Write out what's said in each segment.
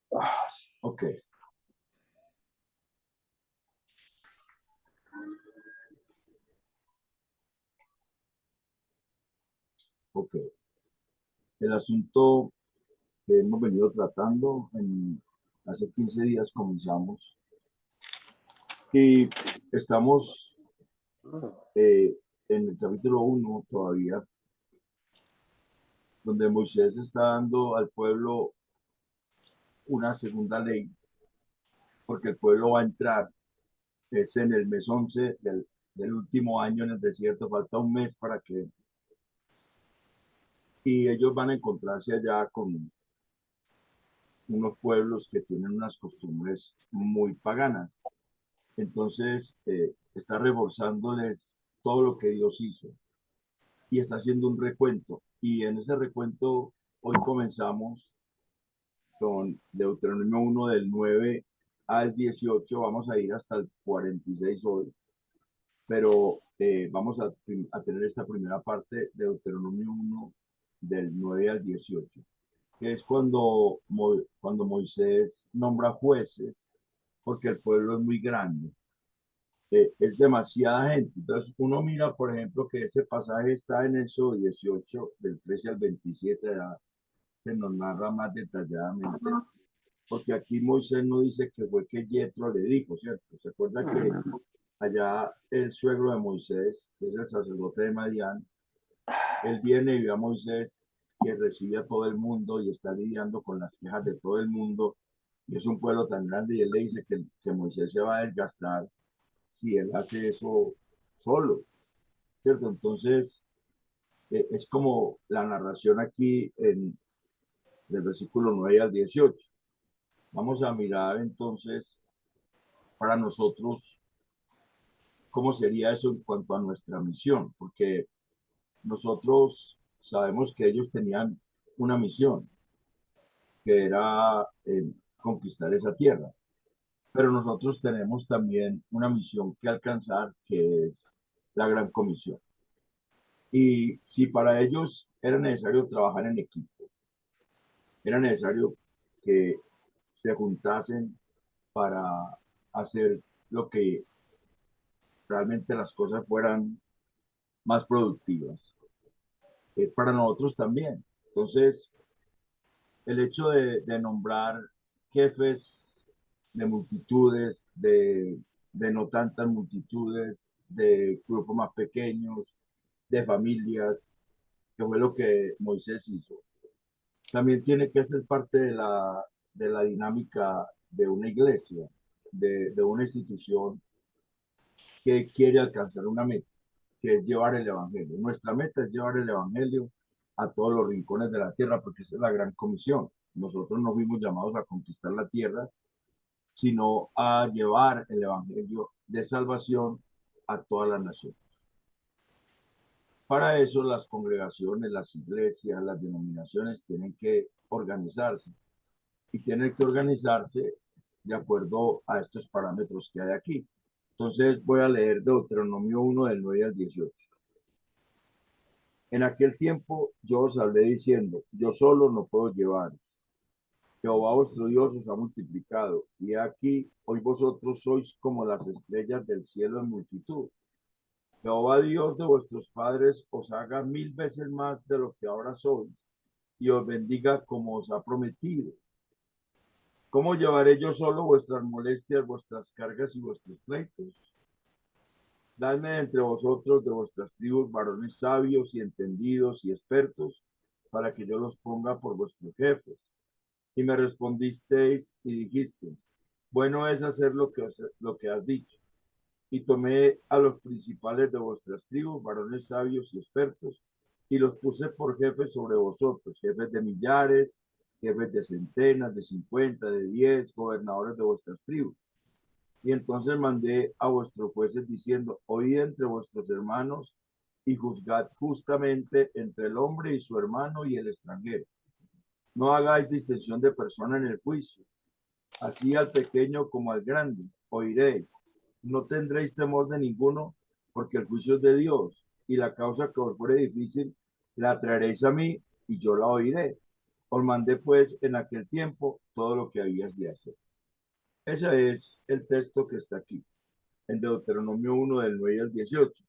Ok, ok. El asunto que hemos venido tratando, hace 15 días comenzamos y estamos eh, en el capítulo 1 todavía, donde Moisés está dando al pueblo una segunda ley, porque el pueblo va a entrar, es en el mes 11 del último año en el desierto, falta un mes para que, y ellos van a encontrarse allá con unos pueblos que tienen unas costumbres muy paganas. Entonces, está reforzándoles todo lo que Dios hizo y está haciendo un recuento. Y en ese recuento, hoy comenzamos con Deuteronomio 1 del 9 al 18, vamos a ir hasta el 46 hoy, pero vamos a tener esta primera parte de Deuteronomio 1 del 9 al 18, que es cuando Moisés nombra jueces, porque el pueblo es muy grande, es demasiada gente. Entonces uno mira, por ejemplo, que ese pasaje está en Éxodo 18, del 13 al 27, ya se nos narra más detalladamente, porque aquí Moisés no dice que fue que Yetro le dijo, ¿cierto? Se acuerda que allá el suegro de Moisés, que es el sacerdote de Madián, él viene y ve a Moisés que recibe a todo el mundo y está lidiando con las quejas de todo el mundo, y es un pueblo tan grande, y él le dice que Moisés se va a desgastar si él hace eso solo, ¿cierto? Entonces, es como la narración aquí del versículo 9 al 18. Vamos a mirar entonces para nosotros cómo sería eso en cuanto a nuestra misión, porque nosotros sabemos que ellos tenían una misión, que era conquistar esa tierra, pero nosotros tenemos también una misión que alcanzar, que es la gran comisión. Y si para ellos era necesario trabajar en equipo, era necesario que se juntasen para hacer lo que realmente las cosas fueran más productivas. Para nosotros también. Entonces, el hecho de nombrar jefes de multitudes, de no tantas multitudes, de grupos más pequeños, de familias, que fue lo que Moisés hizo, también tiene que ser parte de la dinámica de una iglesia, de una institución que quiere alcanzar una meta, que es llevar el Evangelio. Nuestra meta es llevar el Evangelio a todos los rincones de la tierra, porque esa es la gran comisión. Nosotros no fuimos llamados a conquistar la tierra, sino a llevar el Evangelio de salvación a todas las naciones. Para eso las congregaciones, las iglesias, las denominaciones tienen que organizarse y tienen que organizarse de acuerdo a estos parámetros que hay aquí. Entonces voy a leer Deuteronomio 1 del 9 al 18. En aquel tiempo yo os hablé diciendo, yo solo no puedo llevaros. Jehová vuestro Dios os ha multiplicado, y aquí hoy vosotros sois como las estrellas del cielo en multitud. Jehová Dios de vuestros padres os haga 1000 veces más de lo que ahora sois, y os bendiga como os ha prometido. ¿Cómo llevaré yo solo vuestras molestias, vuestras cargas y vuestros pleitos? Dadme entre vosotros de vuestras tribus varones sabios y entendidos y expertos, para que yo los ponga por vuestros jefes. Y me respondisteis y dijisteis, bueno es hacer lo que has dicho. Y tomé a los principales de vuestras tribus, varones sabios y expertos, y los puse por jefes sobre vosotros, jefes de millares, jefes de centenas, de 50, de 10, gobernadores de vuestras tribus. Y entonces mandé a vuestros jueces diciendo, oíd entre vuestros hermanos y juzgad justamente entre el hombre y su hermano y el extranjero. No hagáis distinción de persona en el juicio, así al pequeño como al grande, oiréis. No tendréis temor de ninguno, porque el juicio es de Dios, y la causa que os fuere difícil la traeréis a mí, y yo la oiré. Os mandé pues en aquel tiempo todo lo que habías de hacer. Ese es el texto que está aquí, en Deuteronomio 1 del 9 al 18.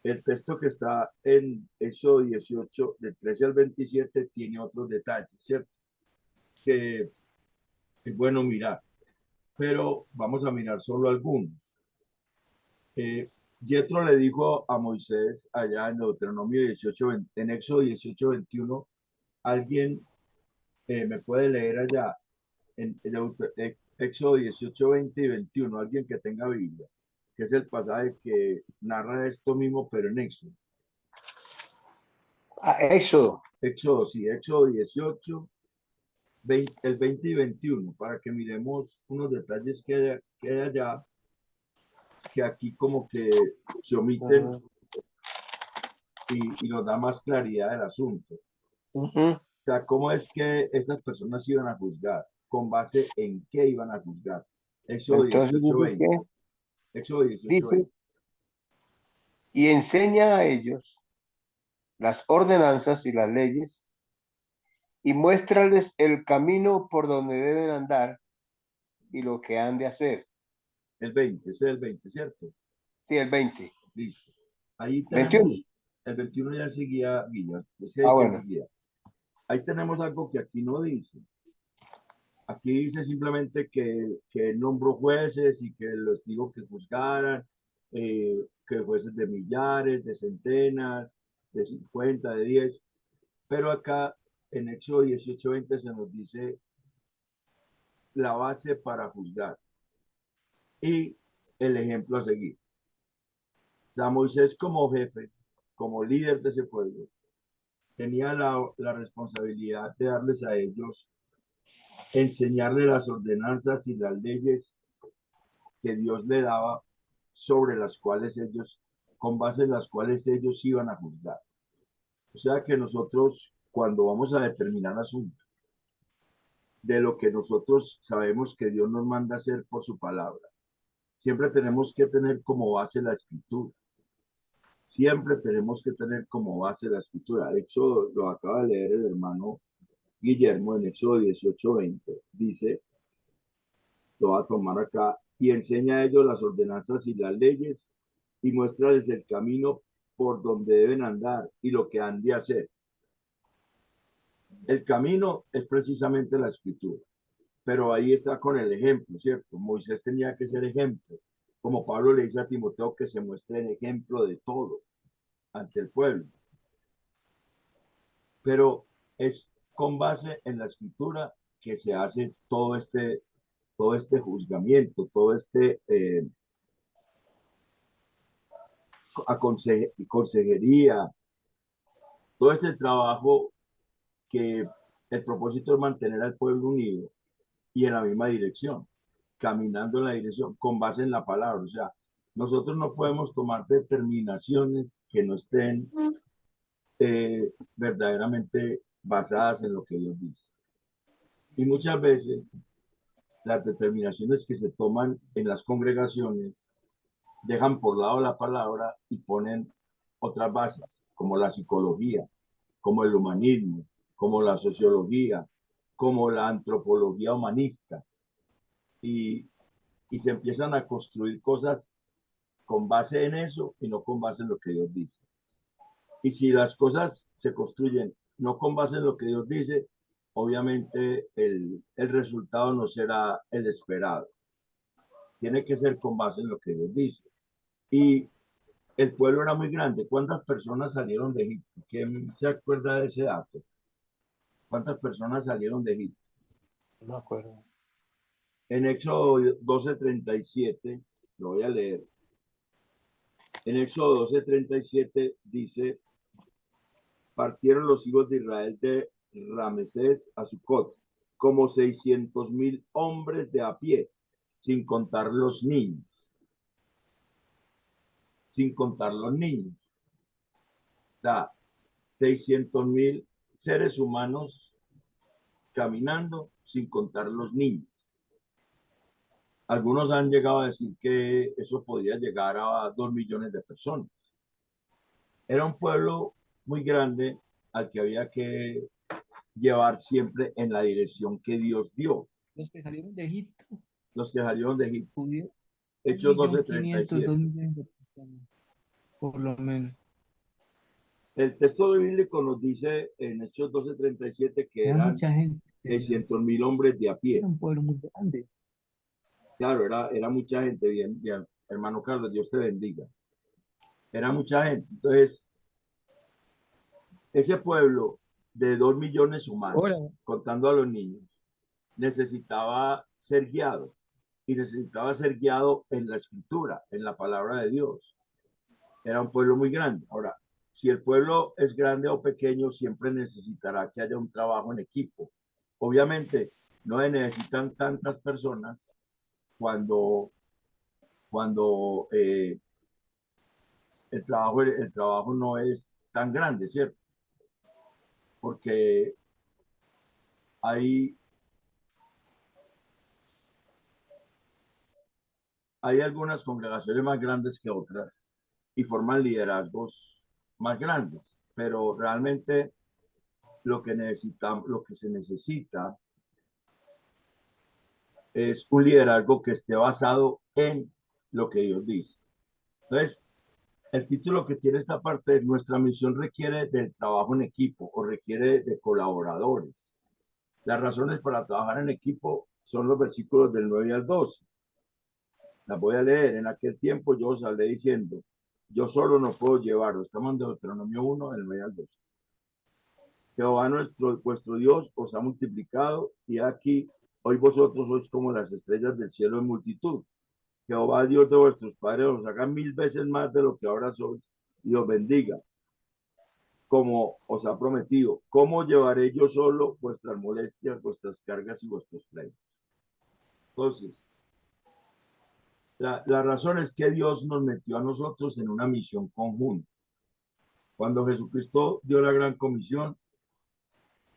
El texto que está en Éxodo 18, del 13 al 27, tiene otros detalles, ¿cierto? Que es bueno mirar, pero vamos a mirar solo algunos. Yetro le dijo a Moisés allá en Deuteronomio 18, en Éxodo 18, 21, alguien me puede leer allá en Éxodo 18, 20 y 21, alguien que tenga Biblia, que es el pasaje que narra esto mismo, pero en Éxodo. Ah, Éxodo. Éxodo, sí, Éxodo 18, 20, el 20 y 21, para que miremos unos detalles que hay allá, que aquí como que se omiten y nos da más claridad del asunto. O sea, ¿cómo es que esas personas iban a juzgar? ¿Con base en qué iban a juzgar? Éxodo Entonces 18, dice 20. que, Éxodo 18, dice, 20. y enseña a ellos las ordenanzas y las leyes y muéstrales el camino por donde deben andar y lo que han de hacer. El 20, ese es el 20, ¿cierto? Sí, el 20. Listo. Ahí 21. tenemos, el 21 ya seguía Guilla, ese Ah, es que bueno. seguía. Ahí tenemos algo que aquí no dice. Aquí dice simplemente que nombró jueces y que los dijo que juzgaran, que jueces de millares, de centenas, de 50, de 10. Pero acá en Éxodo 18:20 se nos dice la base para juzgar y el ejemplo a seguir. O sea, Moisés como jefe, como líder de ese pueblo, tenía la responsabilidad de darles a ellos, enseñarles las ordenanzas y las leyes que Dios le daba sobre las cuales ellos, con base en las cuales ellos iban a juzgar. O sea que nosotros, cuando vamos a determinar asuntos, de lo que nosotros sabemos que Dios nos manda hacer por su palabra, siempre tenemos que tener como base la escritura. Siempre tenemos que tener como base la escritura. De hecho, lo acaba de leer el hermano Guillermo en Éxodo 18:20. Dice, lo va a tomar acá, y enseña a ellos las ordenanzas y las leyes y muéstrales el camino por donde deben andar y lo que han de hacer. El camino es precisamente la escritura, pero ahí está con el ejemplo, ¿cierto? Moisés tenía que ser ejemplo, como Pablo le dice a Timoteo que se muestre en ejemplo de todo ante el pueblo, pero es con base en la escritura que se hace todo este juzgamiento, todo este consejería, todo este trabajo que el propósito es mantener al pueblo unido y en la misma dirección, caminando en la dirección con base en la palabra. O sea, nosotros no podemos tomar determinaciones que no estén verdaderamente basadas en lo que Dios dice. Y muchas veces las determinaciones que se toman en las congregaciones dejan por lado la palabra y ponen otras bases, como la psicología, como el humanismo, como la sociología, como la antropología humanista, y, y se empiezan a construir cosas con base en eso y no con base en lo que Dios dice. Y si las cosas se construyen no con base en lo que Dios dice, obviamente el resultado no será el esperado. Tiene que ser con base en lo que Dios dice. Y el pueblo era muy grande. ¿Cuántas personas salieron de Egipto? ¿Quién se acuerda de ese dato? ¿Cuántas personas salieron de Egipto? No me acuerdo. En Éxodo 12:37, lo voy a leer. En Éxodo 12:37 dice, partieron los hijos de Israel de Ramesés a Sucot, como 600,000 hombres de a pie, sin contar los niños, sin contar los niños. O sea, 600,000 seres humanos caminando sin contar los niños. Algunos han llegado a decir que eso podía llegar a 2 millones de personas. Era un pueblo muy grande al que había que llevar siempre en la dirección que Dios dio. Los que salieron de Egipto, Los que salieron de Egipto, judíos, Hechos 1.500.000, 12:37. 2 millones de personas, por lo menos. El texto bíblico nos dice en Hechos 12:37 que Era eran mucha gente, 600.000 hombres de a pie. era un pueblo muy grande. Claro, era mucha gente, bien, bien. Hermano Carlos, Dios te bendiga. Era mucha gente. Entonces, ese pueblo de 2 millones o más, Ahora, contando a los niños, necesitaba ser guiado y necesitaba ser guiado en la escritura, en la palabra de Dios. Era un pueblo muy grande. Ahora, si el pueblo es grande o pequeño, siempre necesitará que haya un trabajo en equipo. Obviamente, no se necesitan tantas personas cuando, cuando el trabajo no es tan grande, ¿cierto? Porque hay, hay algunas congregaciones más grandes que otras y forman liderazgos más grandes, pero realmente lo que se necesita es un liderazgo que esté basado en lo que Dios dice. Entonces, el título que tiene esta parte de nuestra misión requiere del trabajo en equipo o requiere de colaboradores. Las razones para trabajar en equipo son los versículos del 9 al 12. Las voy a leer. En aquel tiempo yo os hablé diciendo, yo solo no puedo llevarlo. Estamos en Deuteronomio 1, del 9 al 12. Jehová vuestro Dios os ha multiplicado y aquí hoy vosotros sois como las estrellas del cielo en multitud. Jehová Dios de vuestros padres os haga 1000 veces más de lo que ahora sois y os bendiga, como os ha prometido. ¿Cómo llevaré yo solo vuestras molestias, vuestras cargas y vuestros pleitos? Entonces, la razón es que Dios nos metió a nosotros en una misión conjunta. Cuando Jesucristo dio la gran comisión,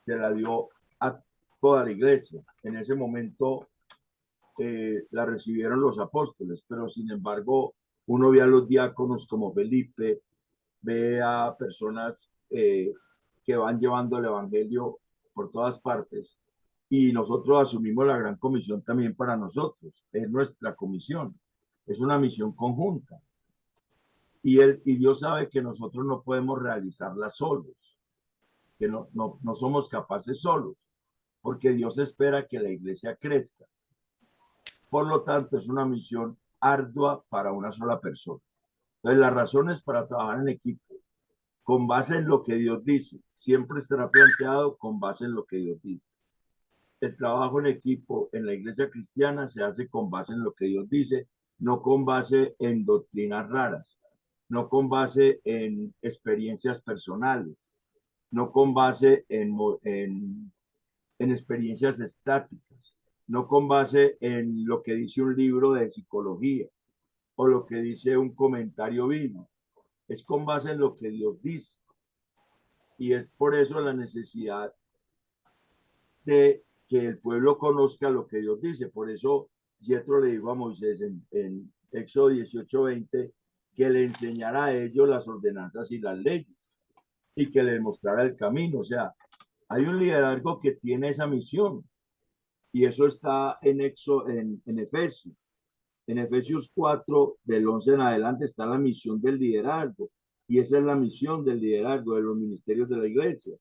se la dio a toda la iglesia. En ese momento la recibieron los apóstoles, pero sin embargo, uno ve a los diáconos como Felipe, ve a personas que van llevando el evangelio por todas partes y nosotros asumimos la gran comisión también para nosotros. Es nuestra comisión, es una misión conjunta. Y Dios sabe que nosotros no podemos realizarla solos, que no somos capaces solos, porque Dios espera que la iglesia crezca. Por lo tanto, es una misión ardua para una sola persona. Entonces, las razones para trabajar en equipo, con base en lo que Dios dice, siempre estará planteado con base en lo que Dios dice. El trabajo en equipo en la iglesia cristiana se hace con base en lo que Dios dice, no con base en doctrinas raras, no con base en experiencias personales, no con base en experiencias estáticas, no con base en lo que dice un libro de psicología o lo que dice un comentario bíblico, es con base en lo que Dios dice. Y es por eso la necesidad de que el pueblo conozca lo que Dios dice. Por eso Yetro le dijo a Moisés en Éxodo 18:20 que le enseñara a ellos las ordenanzas y las leyes y que le mostrara el camino. O sea, hay un liderazgo que tiene esa misión y eso está en Efesios. En Efesios 4, del 11 en adelante, está la misión del liderazgo. Y esa es la misión del liderazgo de los ministerios de la iglesia.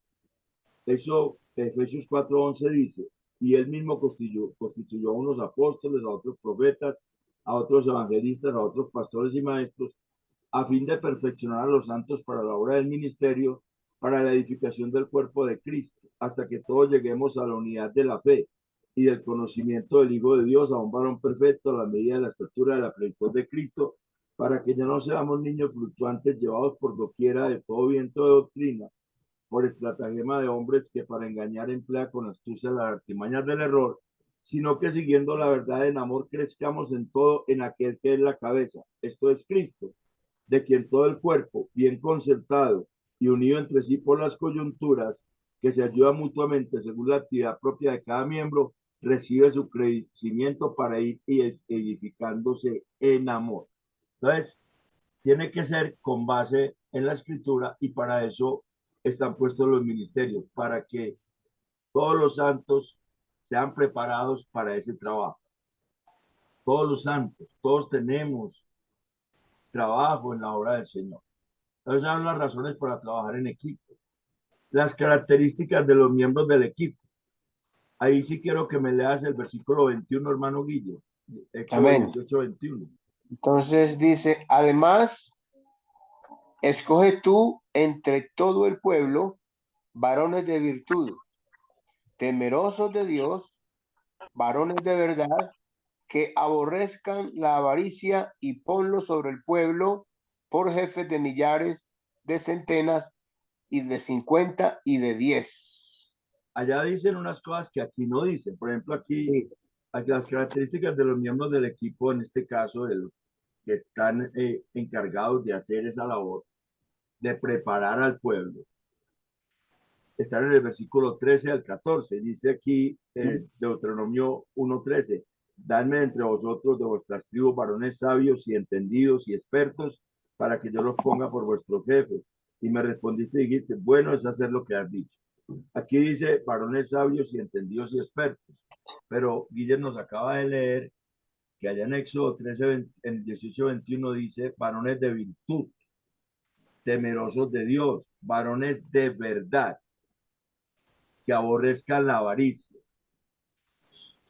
Eso, Efesios 4:11 dice, y él mismo constituyó a unos apóstoles, a otros profetas, a otros evangelistas, a otros pastores y maestros, a fin de perfeccionar a los santos para la obra del ministerio, para la edificación del cuerpo de Cristo, hasta que todos lleguemos a la unidad de la fe y del conocimiento del Hijo de Dios, a un varón perfecto, a la medida de la estatura de la plenitud de Cristo, para que ya no seamos niños fluctuantes llevados por doquiera de todo viento de doctrina, por estratagema de hombres que para engañar emplea con astucia las artimañas del error, sino que siguiendo la verdad en amor crezcamos en todo en aquel que es la cabeza, esto es Cristo, de quien todo el cuerpo, bien concertado y unido entre sí por las coyunturas, que se ayuda mutuamente según la actividad propia de cada miembro, recibe su crecimiento para ir edificándose en amor. Entonces, tiene que ser con base en la escritura y para eso están puestos los ministerios, para que todos los santos sean preparados para ese trabajo. Todos los santos, todos tenemos trabajo en la obra del Señor. Entonces son las razones para trabajar en equipo. Las características de los miembros del equipo. Ahí sí quiero que me leas el versículo 21, hermano Guille. Éxodo Amén. 18, 21. Entonces dice, además, escoge tú entre todo el pueblo varones de virtud, temerosos de Dios, varones de verdad, que aborrezcan la avaricia y ponlo sobre el pueblo por jefes de millares, de centenas y de 50 y de 10. Allá dicen unas cosas que aquí no dicen. Por ejemplo, aquí, Sí. aquí las características de los miembros del equipo, en este caso de los que están encargados de hacer esa labor, de preparar al pueblo. Están en el versículo 13 al 14. Dice aquí Deuteronomio 1:13, dadme entre vosotros de vuestras tribus varones sabios y entendidos y expertos para que yo los ponga por vuestros jefes. Y me respondiste y dijiste, bueno es hacer lo que has dicho. Aquí dice varones sabios y entendidos y expertos, pero Guillermo nos acaba de leer que allá en Éxodo 13, en 18:21 dice varones de virtud, temerosos de Dios, varones de verdad, que aborrezcan la avaricia.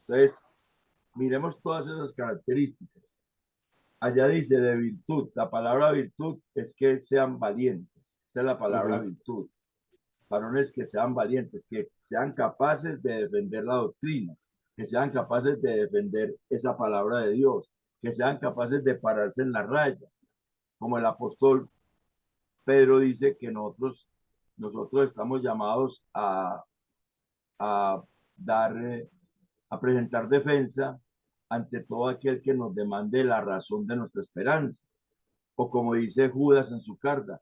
Entonces, miremos todas esas características. Allá dice de virtud, la palabra virtud es que sean valientes, esa es la palabra virtud. Varones que sean valientes, que sean capaces de defender la doctrina, que sean capaces de defender esa palabra de Dios, que sean capaces de pararse en la raya, como el apóstol Pedro dice que nosotros estamos llamados a dar, a presentar defensa ante todo aquel que nos demande la razón de nuestra esperanza. O como dice Judas en su carta,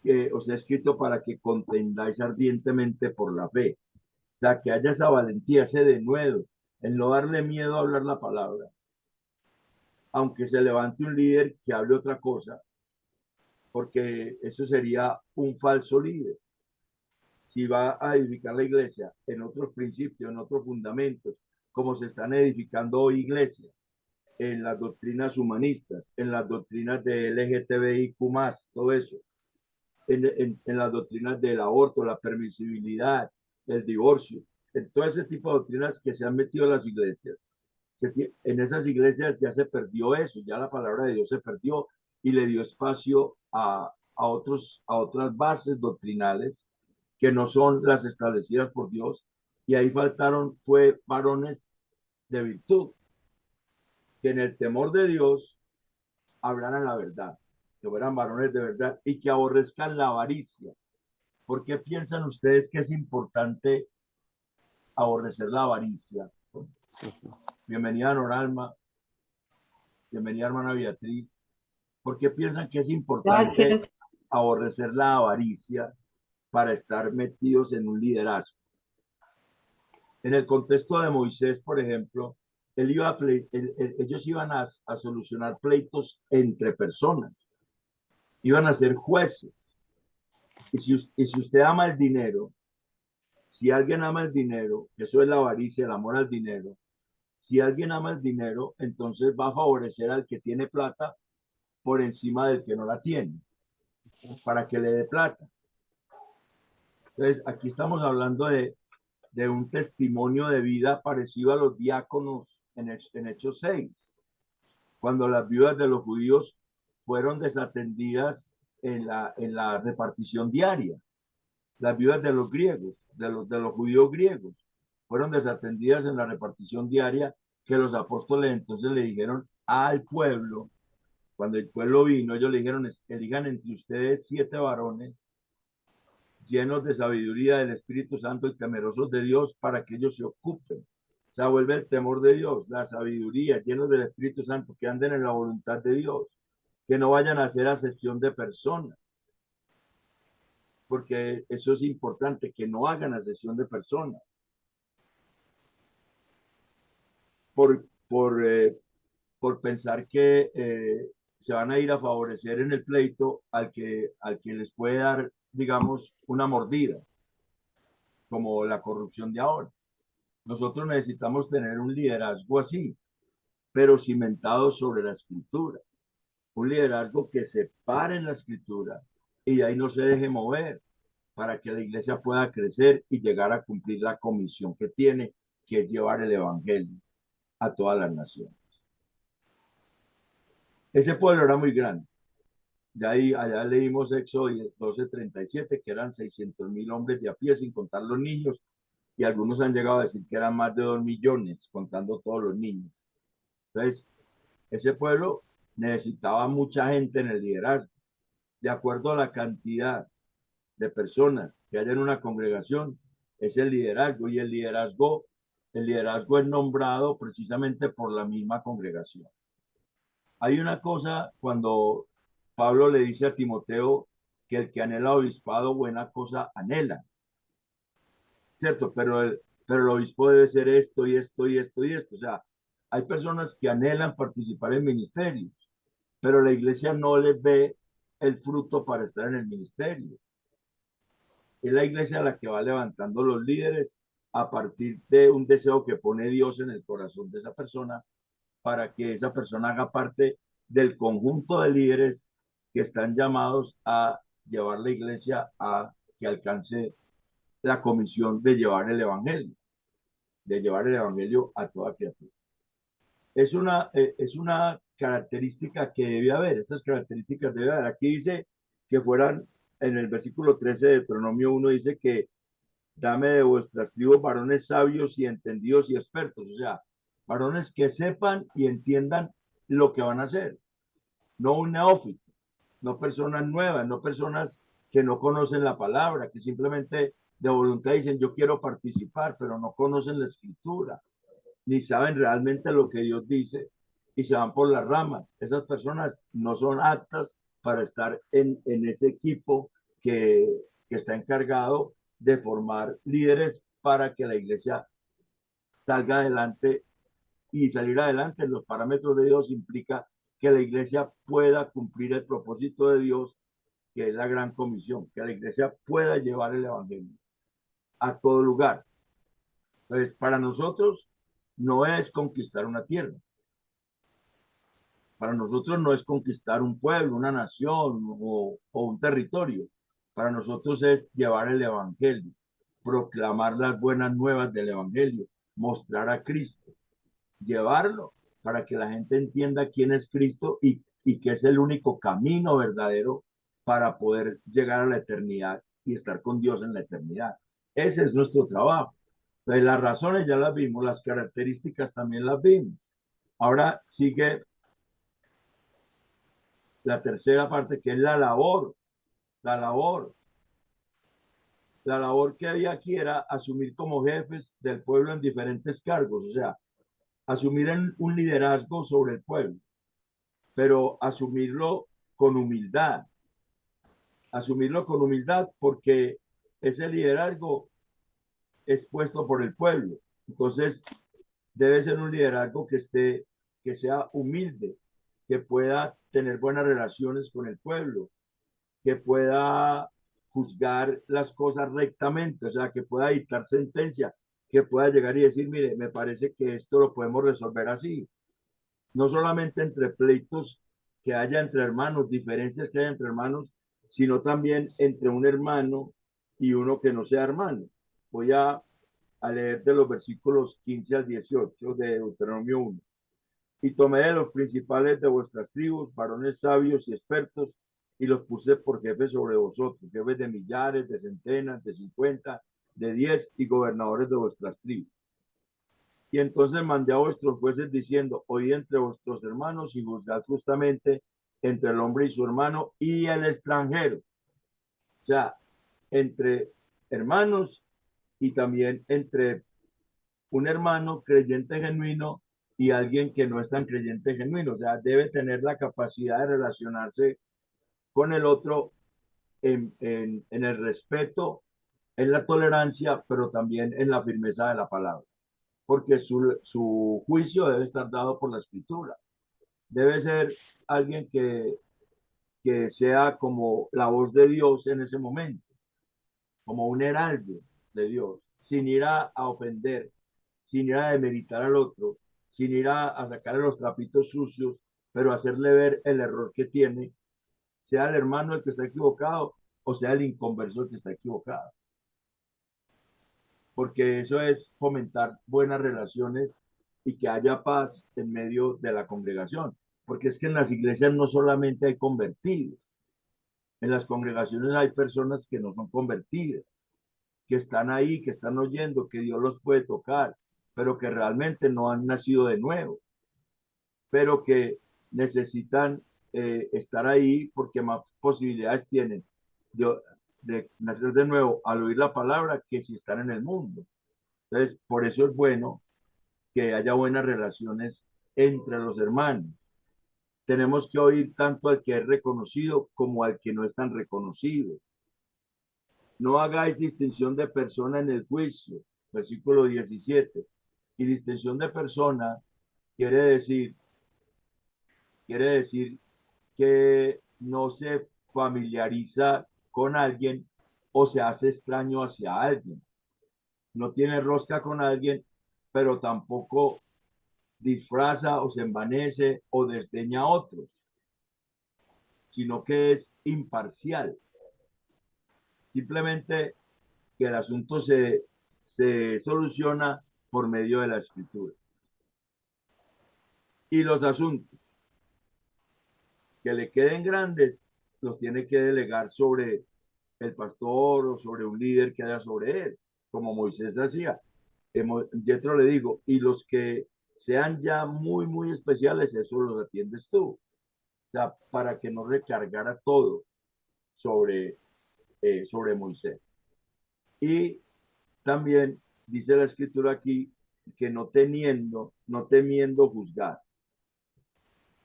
que os he escrito para que contendáis ardientemente por la fe. O sea, que haya esa valentía, ese denuedo, en no darle miedo a hablar la palabra. Aunque se levante un líder que hable otra cosa, porque eso sería un falso líder. Si va a edificar la iglesia en otros principios, en otros fundamentos, como se están edificando hoy iglesias, en las doctrinas humanistas, en las doctrinas de LGTBIQ+, todo eso, en las doctrinas del aborto, la permisibilidad, el divorcio, en todo ese tipo de doctrinas que se han metido en las iglesias. En esas iglesias ya se perdió eso, ya la palabra de Dios se perdió y le dio espacio a otras bases doctrinales que no son las establecidas por Dios, y ahí faltaron, fue varones de virtud, que en el temor de Dios hablaran la verdad, que fueran varones de verdad y que aborrezcan la avaricia. ¿Por qué piensan ustedes que es importante aborrecer la avaricia? Bienvenida, Noralma. Bienvenida, hermana Beatriz. ¿Por qué piensan que es importante Gracias. aborrecer la avaricia para estar metidos en un liderazgo? En el contexto de Moisés, por ejemplo, ellos iban a solucionar pleitos entre personas, iban a ser jueces. Y si usted ama el dinero, si alguien ama el dinero, eso es la avaricia, el amor al dinero. Si alguien ama el dinero, entonces va a favorecer al que tiene plata por encima del que no la tiene, para que le dé plata. Entonces, aquí estamos hablando de un testimonio de vida parecido a los diáconos en Hechos 6, cuando las viudas de los judíos fueron desatendidas en la repartición diaria. Las viudas de los griegos, de los judíos griegos, fueron desatendidas en la repartición diaria, que los apóstoles entonces le dijeron al pueblo, cuando el pueblo vino, ellos le dijeron, elijan entre ustedes 7 varones llenos de sabiduría del Espíritu Santo y temerosos de Dios para que ellos se ocupen. O sea, vuelve el temor de Dios, la sabiduría, llenos del Espíritu Santo, que anden en la voluntad de Dios, que no vayan a hacer acepción de personas, porque eso es importante, que no hagan acepción de personas. Por pensar que se van a ir a favorecer en el pleito al que les puede dar, digamos, una mordida. como la corrupción de ahora. Nosotros necesitamos tener un liderazgo así, pero cimentado sobre la escritura. Un liderazgo que se pare en la escritura y de ahí no se deje mover para que la iglesia pueda crecer y llegar a cumplir la comisión que tiene, que es llevar el evangelio a todas las naciones. Ese pueblo era muy grande. De ahí, allá leímos Éxodo 12:37, que eran 600.000 hombres de a pie, sin contar los niños, y algunos han llegado a decir que eran más de 2 millones, contando todos los niños. Entonces, ese pueblo necesitaba mucha gente en el liderazgo. De acuerdo a la cantidad de personas que hay en una congregación, es el liderazgo, y el liderazgo es nombrado precisamente por la misma congregación. Hay una cosa cuando Pablo le dice a Timoteo que el que anhela obispado, buena cosa anhela, ¿cierto? Pero el obispo debe ser esto y esto y esto y esto. O sea, hay personas que anhelan participar en ministerios, pero la iglesia no les ve el fruto para estar en el ministerio. Es la iglesia la que va levantando los líderes a partir de un deseo que pone Dios en el corazón de esa persona para que esa persona haga parte del conjunto de líderes que están llamados a llevar la iglesia a que alcance la comisión de llevar el evangelio a toda criatura. Es una característica que debe haber, estas características debe haber. Aquí dice que fueran, en el versículo 13 de Deuteronomio 1 dice que dame de vuestras tribus varones sabios y entendidos y expertos, o sea, varones que sepan y entiendan lo que van a hacer, no un neófito, no personas nuevas, no personas que no conocen la palabra, que simplemente de voluntad dicen yo quiero participar, pero no conocen la escritura, ni saben realmente lo que Dios dice y se van por las ramas. Esas personas no son aptas para estar en ese equipo que está encargado de formar líderes para que la iglesia salga adelante, y salir adelante en los parámetros de Dios implica que la iglesia pueda cumplir el propósito de Dios, que es la gran comisión, que la iglesia pueda llevar el evangelio a todo lugar. Entonces, para nosotros no es conquistar una tierra, para nosotros no es conquistar un pueblo, una nación o un territorio. Para nosotros es llevar el evangelio, proclamar las buenas nuevas del evangelio, mostrar a Cristo, llevarlo para que la gente entienda quién es Cristo y que es el único camino verdadero para poder llegar a la eternidad y estar con Dios en la eternidad. Ese es nuestro trabajo. Entonces, las razones ya las vimos, las características también las vimos. Ahora sigue la tercera parte, que es la labor. La labor. La labor que había aquí era asumir como jefes del pueblo en diferentes cargos, o sea, asumir un liderazgo sobre el pueblo, pero asumirlo con humildad porque ese liderazgo es puesto por el pueblo. Entonces, debe ser un liderazgo que sea humilde, que pueda tener buenas relaciones con el pueblo, que pueda juzgar las cosas rectamente, o sea, que pueda dictar sentencia, que pueda llegar y decir, mire, me parece que esto lo podemos resolver así. No solamente entre pleitos que haya entre hermanos, diferencias que haya entre hermanos, sino también entre un hermano y uno que no sea hermano. Voy a leer de los versículos 15 al 18 de Deuteronomio 1. Y tomé de los principales de vuestras tribus, varones sabios y expertos, y los puse por jefes sobre vosotros, jefes de millares, de centenas, de 50, de 10, y gobernadores de vuestras tribus. Y entonces mandé a vuestros jueces diciendo, oíd entre vuestros hermanos y juzgad justamente entre el hombre y su hermano y el extranjero. O sea, entre hermanos y también entre un hermano creyente genuino y alguien que no es tan creyente genuino. O sea, debe tener la capacidad de relacionarse con el otro en el respeto, en la tolerancia, pero también en la firmeza de la palabra, porque su juicio debe estar dado por la escritura. Debe ser alguien que sea como la voz de Dios en ese momento, como un heraldo, de Dios, sin ir a ofender, sin ir a demeritar al otro, sin ir a sacarle los trapitos sucios, pero hacerle ver el error que tiene, sea el hermano el que está equivocado o sea el inconverso el que está equivocado. Porque eso es fomentar buenas relaciones y que haya paz en medio de la congregación. Porque es que en las iglesias no solamente hay convertidos, en las congregaciones hay personas que no son convertidas, que están ahí, que están oyendo, que Dios los puede tocar, pero que realmente no han nacido de nuevo, pero que necesitan estar ahí porque más posibilidades tienen de, de nacer de nuevo al oír la palabra que si están en el mundo. Entonces, por eso es bueno que haya buenas relaciones entre los hermanos. Tenemos que oír tanto al que es reconocido como al que no es tan reconocido. No hagáis distinción de persona en el juicio, versículo 17. Y distinción de persona quiere decir, quiere decir que no se familiariza con alguien o se hace extraño hacia alguien. No tiene rosca con alguien, pero tampoco disfraza o se envanece o desdeña a otros, sino que es imparcial. Simplemente que el asunto se soluciona por medio de la escritura. Y los asuntos que le queden grandes los tiene que delegar sobre el pastor o sobre un líder que haya sobre él, como Moisés hacía. Yetro le digo, y los que sean ya muy, muy especiales, eso los atiendes tú. O sea, para que no recargara todo sobre Moisés. Y también dice la escritura aquí que no temiendo juzgar,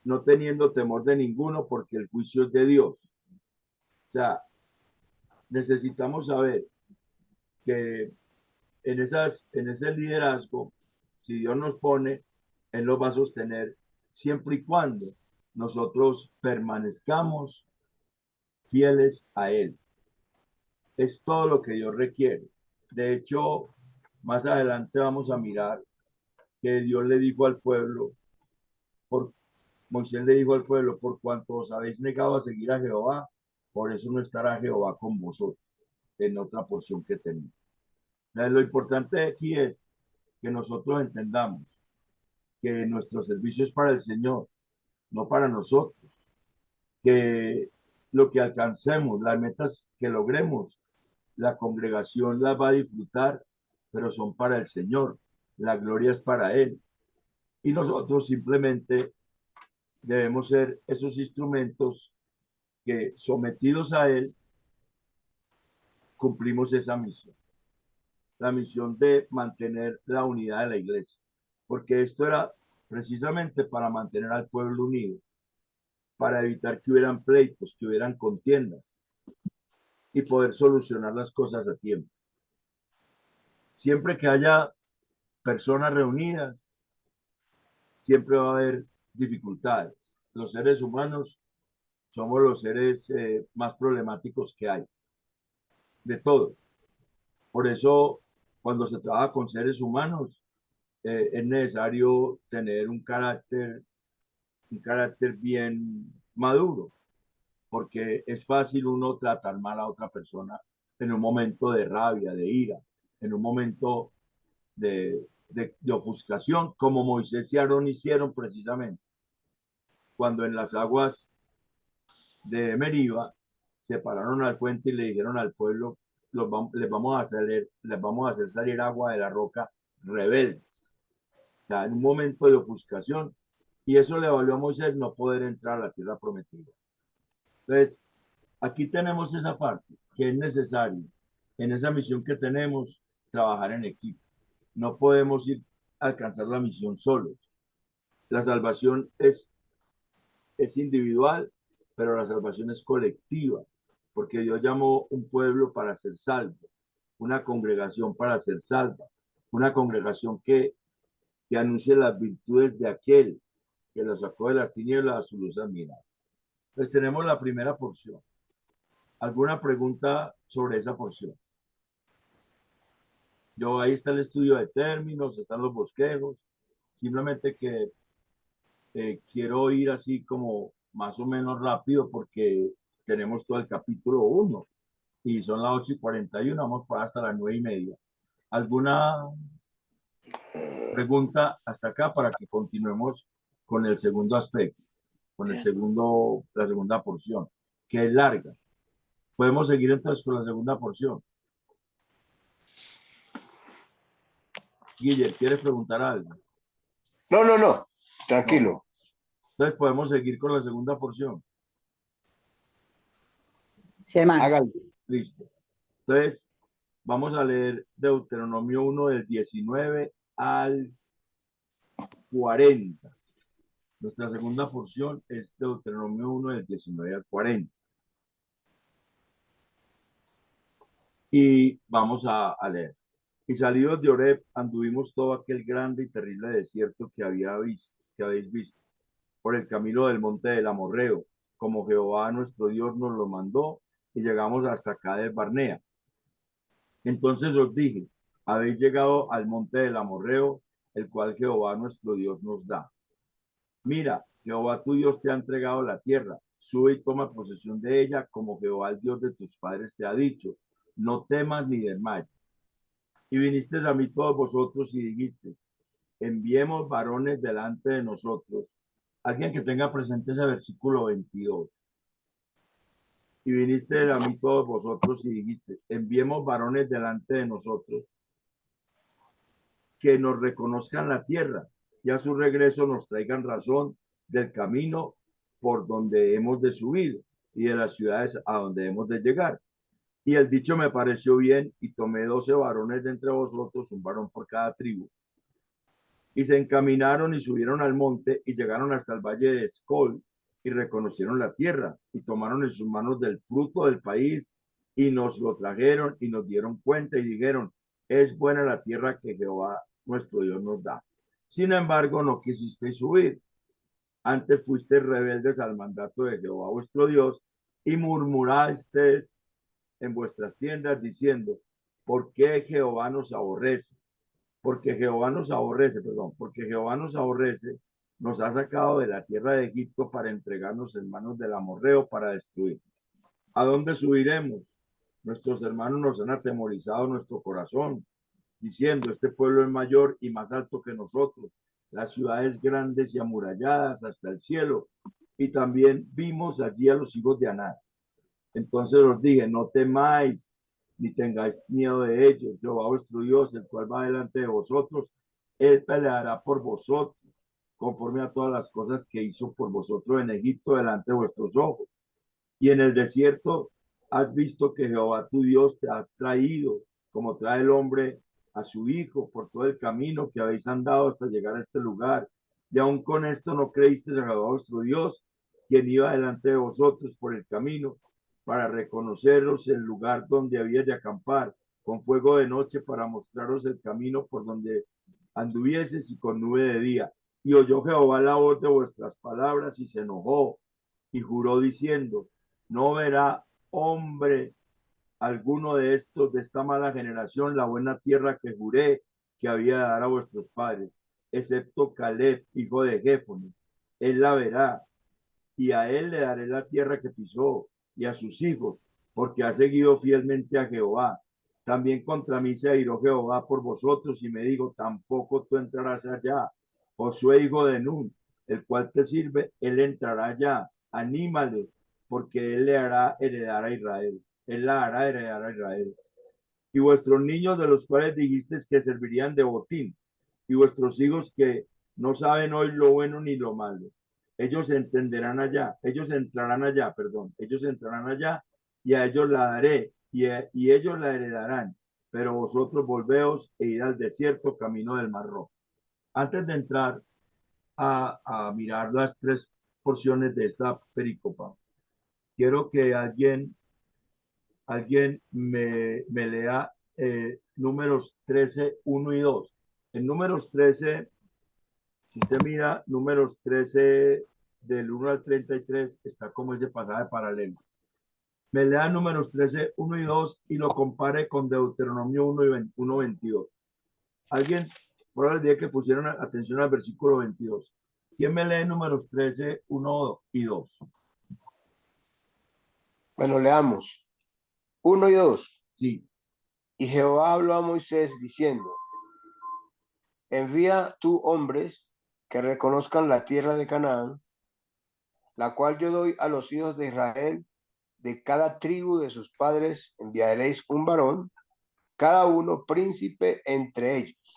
no teniendo temor de ninguno, porque el juicio es de Dios. O sea, necesitamos saber que en ese liderazgo, si Dios nos pone, Él lo va a sostener siempre y cuando nosotros permanezcamos fieles a Él. Es todo lo que Dios requiere. De hecho, más adelante vamos a mirar que Dios le dijo al pueblo, por Moisés le dijo al pueblo, por cuanto os habéis negado a seguir a Jehová, por eso no estará Jehová con vosotros en otra porción que tenemos. Lo importante aquí es que nosotros entendamos que nuestro servicio es para el Señor, no para nosotros, que lo que alcancemos, las metas que logremos, la congregación las va a disfrutar, pero son para el Señor, la gloria es para Él. Y nosotros simplemente debemos ser esos instrumentos que sometidos a Él cumplimos esa misión, la misión de mantener la unidad de la iglesia, porque esto era precisamente para mantener al pueblo unido, para evitar que hubieran pleitos, que hubieran contiendas y poder solucionar las cosas a tiempo. Siempre que haya personas reunidas, siempre va a haber dificultades. Los seres humanos somos los seres más problemáticos que hay, de todos. Por eso, cuando se trabaja con seres humanos, es necesario tener un carácter bien maduro, porque es fácil uno tratar mal a otra persona en un momento de rabia, de ira, en un momento de ofuscación, como Moisés y Aarón hicieron precisamente cuando en las aguas de Meriba se pararon al fuente y le dijeron al pueblo, les vamos a hacer salir agua de la roca rebeldes. O sea, en un momento de ofuscación, y eso le valió a Moisés no poder entrar a la tierra prometida. Entonces, aquí tenemos esa parte que es necesario en esa misión que tenemos, trabajar en equipo. No podemos ir a alcanzar la misión solos. La salvación es individual, pero la salvación es colectiva, porque Dios llamó un pueblo para ser salvo, una congregación para ser salva, una congregación que anuncie las virtudes de aquel que lo sacó de las tinieblas a su luz admirable. Entonces tenemos la primera porción. ¿Alguna pregunta sobre esa porción? Yo ahí está el estudio de términos, están los bosquejos, simplemente que quiero ir así como más o menos rápido porque tenemos todo el capítulo 1 y son las 8:41, vamos para hasta las 9:30. ¿Alguna pregunta hasta acá para que continuemos con el segundo aspecto, con la segunda porción, que es larga? Podemos seguir entonces con la segunda porción. Guille, ¿quieres preguntar algo? No, no, no, No. tranquilo. Entonces podemos seguir con la segunda porción. Sí, hermano. Hágalo. Listo. Entonces, vamos a leer Deuteronomio 1 del 19 al 40. Nuestra segunda porción es Deuteronomio 1 del 19 al 40. Y vamos a leer. Y salidos de Oreb, anduvimos todo aquel grande y terrible desierto que habéis visto, por el camino del monte del Amorreo, como Jehová nuestro Dios nos lo mandó, y llegamos hasta Cades Barnea. Entonces os dije, habéis llegado al monte del Amorreo, el cual Jehová nuestro Dios nos da. Mira, Jehová tu Dios te ha entregado la tierra, sube y toma posesión de ella, como Jehová el Dios de tus padres te ha dicho. No temas ni desmayes. Y vinisteis a mí todos vosotros y dijisteis, enviemos varones delante de nosotros. Alguien que tenga presente ese versículo 22. Y vinisteis a mí todos vosotros y dijisteis, enviemos varones delante de nosotros que nos reconozcan la tierra y a su regreso nos traigan razón del camino por donde hemos de subir y de las ciudades a donde hemos de llegar. Y el dicho me pareció bien y tomé 12 varones de entre vosotros, un varón por cada tribu. Y se encaminaron y subieron al monte y llegaron hasta el valle de Escol y reconocieron la tierra y tomaron en sus manos del fruto del país y nos lo trajeron y nos dieron cuenta y dijeron, es buena la tierra que Jehová nuestro Dios nos da. Sin embargo, no quisisteis subir. Antes fuisteis rebeldes al mandato de Jehová vuestro Dios y murmurasteis en vuestras tiendas diciendo, ¿por qué Jehová nos aborrece? Porque Jehová nos aborrece, nos ha sacado de la tierra de Egipto para entregarnos en manos del amorreo para destruir. ¿A dónde subiremos? Nuestros hermanos nos han atemorizado nuestro corazón, diciendo, este pueblo es mayor y más alto que nosotros, las ciudades grandes y amuralladas hasta el cielo. Y también vimos allí a los hijos de Aná. Entonces os dije, no temáis, ni tengáis miedo de ellos. Jehová vuestro Dios, el cual va delante de vosotros, él peleará por vosotros, conforme a todas las cosas que hizo por vosotros en Egipto delante de vuestros ojos. Y en el desierto has visto que Jehová tu Dios te has traído, como trae el hombre a su hijo, por todo el camino que habéis andado hasta llegar a este lugar. Y aún con esto no creísteis a Jehová vuestro Dios, quien iba delante de vosotros por el camino, para reconoceros el lugar donde había de acampar, con fuego de noche para mostraros el camino por donde anduvieses y con nube de día. Y oyó Jehová la voz de vuestras palabras y se enojó y juró diciendo, no verá hombre alguno de estos, de esta mala generación, la buena tierra que juré que había de dar a vuestros padres, excepto Caleb, hijo de Jefone. Él la verá, y a él le daré la tierra que pisó, y a sus hijos, porque ha seguido fielmente a Jehová. También contra mí se airó Jehová por vosotros, y me dijo, tampoco tú entrarás allá. Josué, hijo de Nun, el cual te sirve, él entrará allá. Anímale, porque él le hará heredar a Israel. Él la hará heredar a Israel. Y vuestros niños de los cuales dijisteis que servirían de botín, y vuestros hijos que no saben hoy lo bueno ni lo malo, ellos entenderán allá, ellos entrarán allá, y a ellos la daré, y ellos la heredarán, pero vosotros volveos e id al desierto camino del Mar Rojo. Antes de entrar a mirar las tres porciones de esta pericopa, quiero que alguien me lea números 13, 1 y 2. En números 13, si usted mira números 13 del 1 al 33, está como ese pasaje paralelo. me lea Números 13, 1 y 2 y lo compare con Deuteronomio 1 y 1, 22. Alguien, por el día que pusieron atención al versículo 22. ¿Quién me lee Números 13, 1 y 2? Bueno, leamos. 1 y 2. Sí, Y Jehová habló a Moisés diciendo, envía tú hombres que reconozcan la tierra de Canaán, la cual yo doy a los hijos de Israel. De cada tribu de sus padres enviaréis un varón, cada uno príncipe entre ellos.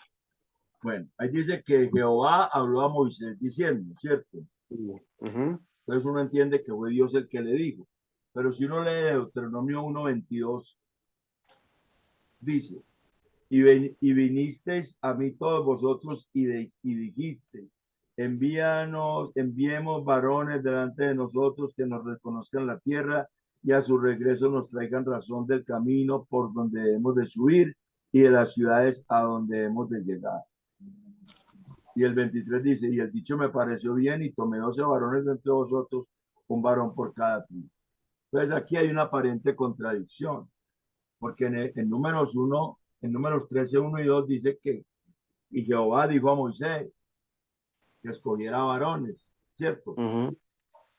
bueno, ahí dice que Jehová habló a Moisés diciendo, ¿cierto? Ujú. Entonces uno entiende que fue Dios el que le dijo. Pero si uno lee Deuteronomio 1:22, dice, y vinisteis a mí todos vosotros y dijiste, enviemos varones delante de nosotros que nos reconozcan la tierra y a su regreso nos traigan razón del camino por donde debemos de subir y de las ciudades a donde hemos de llegar. Y el 23 dice, y el dicho me pareció bien y tomé 12 varones de entre vosotros, un varón por cada tribu. Entonces aquí hay una aparente contradicción, porque en números 1, en números 13, 1 y 2 dice que, y Jehová dijo a Moisés que escogiera varones, ¿cierto? Ujú.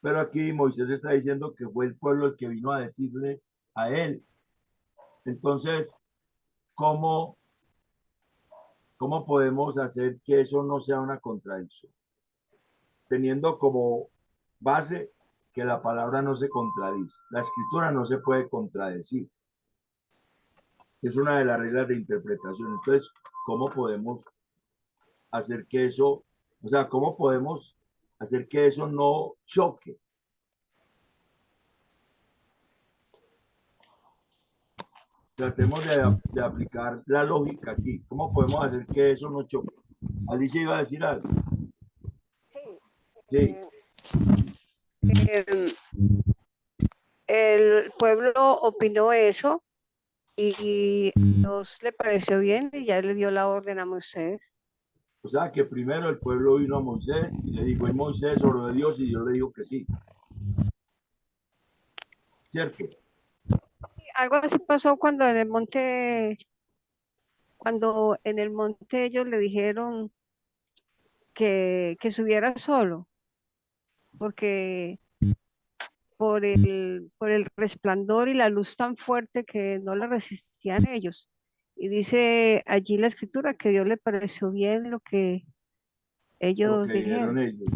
Pero aquí Moisés está diciendo que fue el pueblo el que vino a decirle a él. Entonces, ¿cómo, cómo podemos hacer que eso no sea una contradicción? Teniendo como base que la palabra no se contradice, la escritura no se puede contradecir. Es una de las reglas de interpretación. Entonces, ¿cómo podemos hacer que eso, o sea, cómo podemos hacer que eso no choque? Tratemos de aplicar la lógica aquí. ¿Cómo podemos hacer que eso no choque? Alicia iba a decir algo. Sí, Eh, el pueblo opinó eso y Dios le pareció bien y ya le dio la orden a Moisés. o sea, que primero el pueblo vino a Moisés y le dijo, es Moisés, oró de Dios, y Dios le dijo que sí. ¿Cierto? Algo así pasó cuando en el monte ellos le dijeron que subiera solo, porque por el resplandor y la luz tan fuerte que no le resistían ellos. Y dice allí la escritura que Dios le pareció bien lo que Lo ellos que dijeron dijeron. ellos.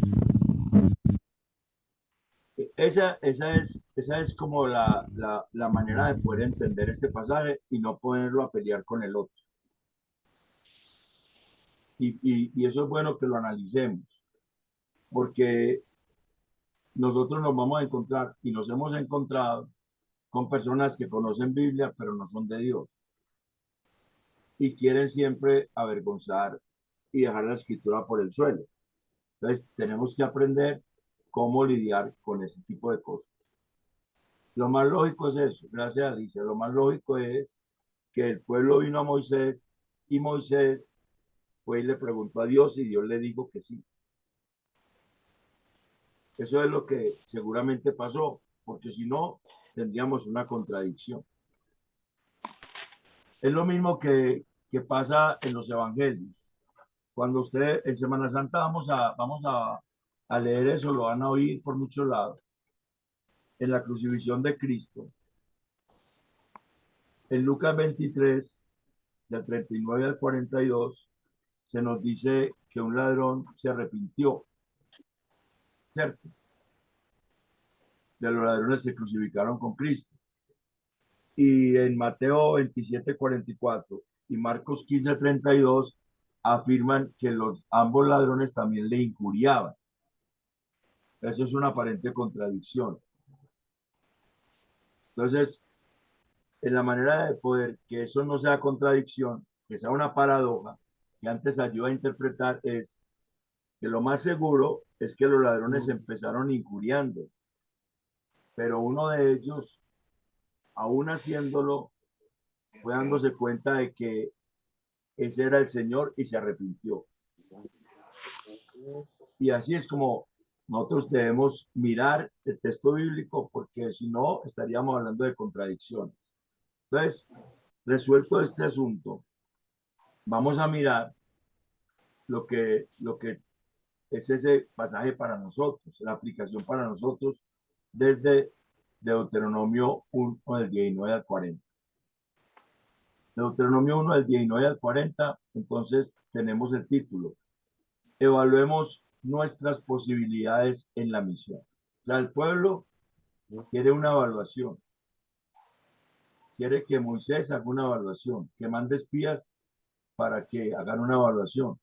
Esa es como la manera de poder entender este pasaje y no ponerlo a pelear con el otro. Y eso es bueno que lo analicemos, porque nosotros nos vamos a encontrar y nos hemos encontrado con personas que conocen Biblia, pero no son de Dios y quieren siempre avergonzar y dejar la escritura por el suelo. Entonces, tenemos que aprender cómo lidiar con ese tipo de cosas. Lo más lógico es eso, gracias a Alicia, lo más lógico es que el pueblo vino a Moisés y Moisés fue y le preguntó a Dios y Dios le dijo que sí. Eso es lo que seguramente pasó, porque si no, tendríamos una contradicción. Es lo mismo que pasa en los evangelios. Cuando usted en Semana Santa a leer eso, lo van a oír por muchos lados. En la crucifixión de Cristo, en Lucas 23, del 39 al 42, se nos dice que un ladrón se arrepintió, ¿cierto? De los ladrones que crucificaron con Cristo. Y en Mateo 27, 44 y Marcos 15, 32 afirman que ambos ladrones también le injuriaban. Eso es una aparente contradicción. Entonces, en la manera de poder que eso no sea contradicción, que sea una paradoja, que antes ayuda a interpretar es que lo más seguro es que los ladrones empezaron injuriando, pero uno de ellos, aún haciéndolo, fue dándose cuenta de que ese era el Señor y se arrepintió. Y así es como Nosotros debemos mirar el texto bíblico porque si no estaríamos hablando de contradicciones. Entonces, resuelto este asunto, vamos a mirar lo que es ese pasaje para nosotros, la aplicación para nosotros desde Deuteronomio 1 del 19 al 40. Deuteronomio 1 del 19 al 40, entonces tenemos el título: Evaluemos nuestras posibilidades en la misión. O sea, el pueblo quiere una evaluación, quiere que Moisés haga una evaluación, que mande espías para que hagan una evaluación.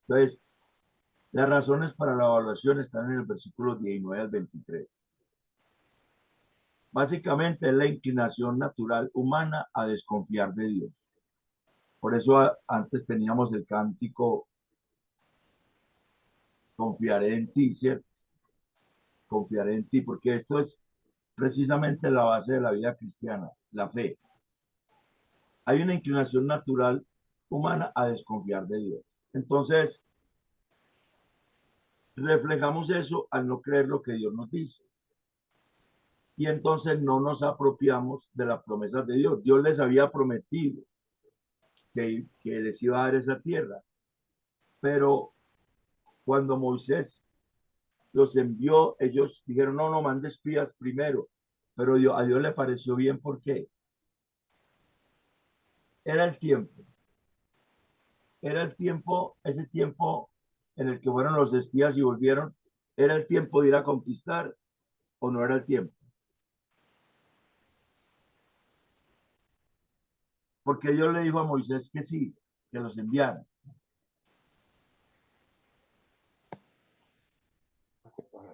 Entonces, las razones para la evaluación están en el versículo 19 al 23. Básicamente es la inclinación natural humana a desconfiar de Dios. Por eso antes teníamos el cántico confiaré en ti, ¿cierto? Confiaré en ti, porque esto es precisamente la base de la vida cristiana, la fe. Hay una inclinación natural humana a desconfiar de Dios. Entonces, reflejamos eso al no creer lo que Dios nos dice. Y entonces no nos apropiamos de las promesas de Dios. Dios les había prometido que les iba a dar esa tierra. Pero cuando Moisés los envió, ellos dijeron, no, mande espías primero. Pero a Dios le pareció bien, porque era el tiempo. Era el tiempo, ese tiempo en el que fueron los espías y volvieron. ¿Era el tiempo de ir a conquistar o no era el tiempo? Porque Dios le dijo a Moisés que sí, que los enviara.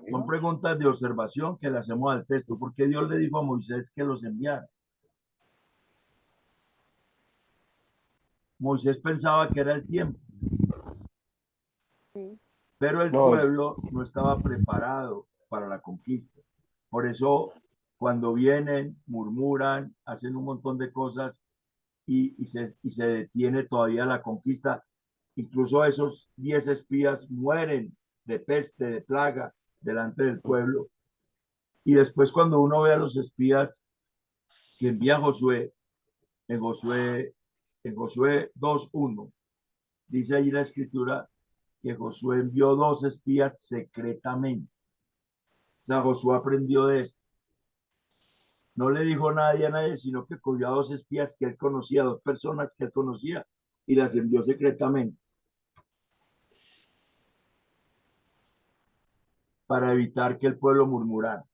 Son preguntas de observación que le hacemos al texto. ¿Por qué Dios le dijo a Moisés que los enviara? Moisés pensaba que era el tiempo, pero el pueblo no estaba preparado para la conquista. Por eso, cuando vienen, murmuran, hacen un montón de cosas y se detiene todavía la conquista. Incluso esos 10 espías mueren de peste, de plaga, delante del pueblo. Y después, cuando uno ve a los espías que envía Josué, en Josué 2:1, dice allí la escritura que Josué envió 2 espías secretamente. O sea, Josué aprendió de esto. No le dijo nadie a nadie, sino que cogió a 2 espías que él conocía, 2 personas que él conocía, y las envió secretamente para evitar que el pueblo murmurara,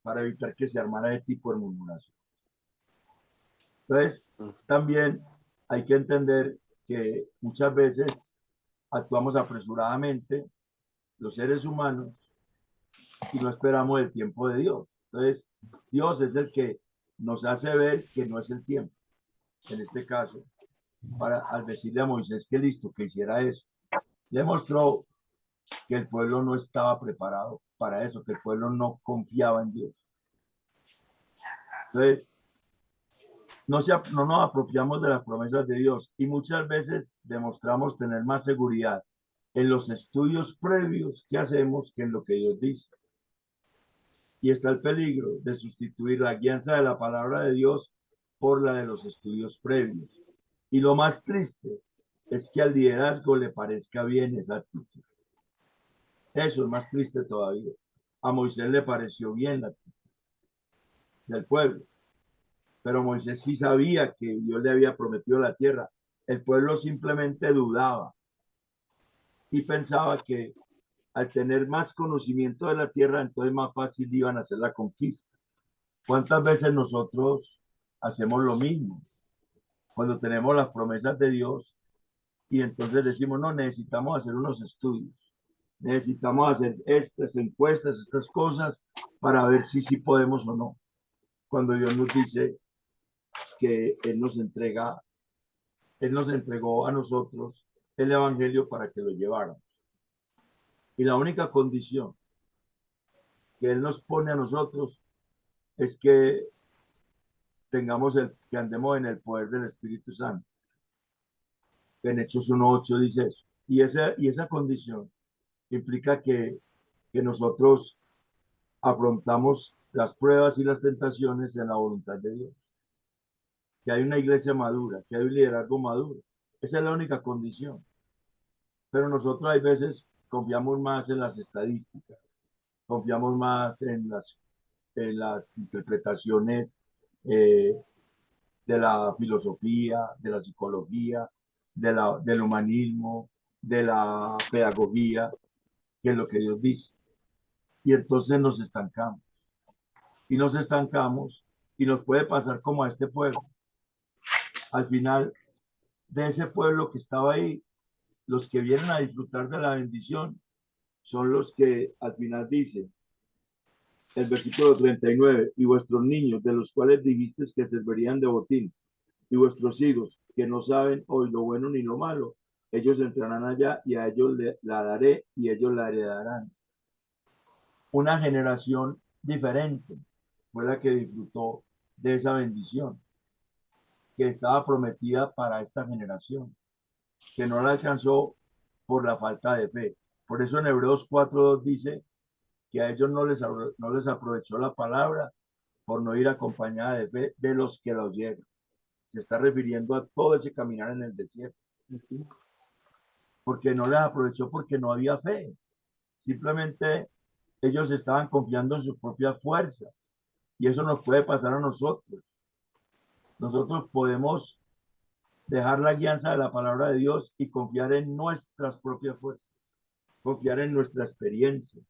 para evitar que se armara de tipo de murmuración. Entonces, también hay que entender que muchas veces actuamos apresuradamente los seres humanos y no esperamos el tiempo de Dios. Entonces, Dios es el que nos hace ver que no es el tiempo. En este caso, al decirle a Moisés que listo, que hiciera eso, le mostró que el pueblo no estaba preparado para eso, que el pueblo no confiaba en Dios. Entonces, no nos apropiamos de las promesas de Dios y muchas veces demostramos tener más seguridad en los estudios previos que hacemos que en lo que Dios dice. Y está el peligro de sustituir la guianza de la palabra de Dios por la de los estudios previos. Y lo más triste es que al liderazgo le parezca bien esa actitud. Eso es más triste todavía. A Moisés le pareció bien la actitud del pueblo, pero Moisés sí sabía que Dios le había prometido la tierra. El pueblo simplemente dudaba y pensaba que al tener más conocimiento de la tierra, entonces más fácil iban a hacer la conquista. ¿Cuántas veces nosotros hacemos lo mismo? Cuando tenemos las promesas de Dios y entonces decimos, no, necesitamos hacer unos estudios, necesitamos hacer estas encuestas, estas cosas, para ver si podemos o no. Cuando Dios nos dice que Él nos entregó a nosotros el Evangelio para que lo lleváramos. Y la única condición que Él nos pone a nosotros es que que andemos en el poder del Espíritu Santo. En Hechos 1:8 dice eso. Y esa condición implica que que nosotros afrontamos las pruebas y las tentaciones en la voluntad de Dios, que hay una iglesia madura, que hay un liderazgo maduro. Esa es la única condición. Pero nosotros hay veces confiamos más en las estadísticas, confiamos más en las interpretaciones eh, de la filosofía, de la psicología, del humanismo, de la pedagogía, que es lo que Dios dice. Y entonces nos estancamos. Y nos estancamos y nos puede pasar como a este pueblo. Al final de ese pueblo que estaba ahí, los que vienen a disfrutar de la bendición son los que al final dice el versículo 39, y vuestros niños, de los cuales dijisteis que servirían de botín, y vuestros hijos, que no saben hoy lo bueno ni lo malo, ellos entrarán allá y a ellos la daré y ellos la heredarán. Una generación diferente fue la que disfrutó de esa bendición que estaba prometida para esta generación, que no la alcanzó por la falta de fe. Por eso en Hebreos 4:2 dice que a ellos no les aprovechó la palabra por no ir acompañada de fe de los que los llegan. Se está refiriendo a todo ese caminar en el desierto, porque no les aprovechó porque no había fe. Simplemente ellos estaban confiando en sus propias fuerzas y eso nos puede pasar a nosotros. Nosotros podemos dejar la guianza de la palabra de Dios y confiar en nuestras propias fuerzas, confiar en nuestra experiencia,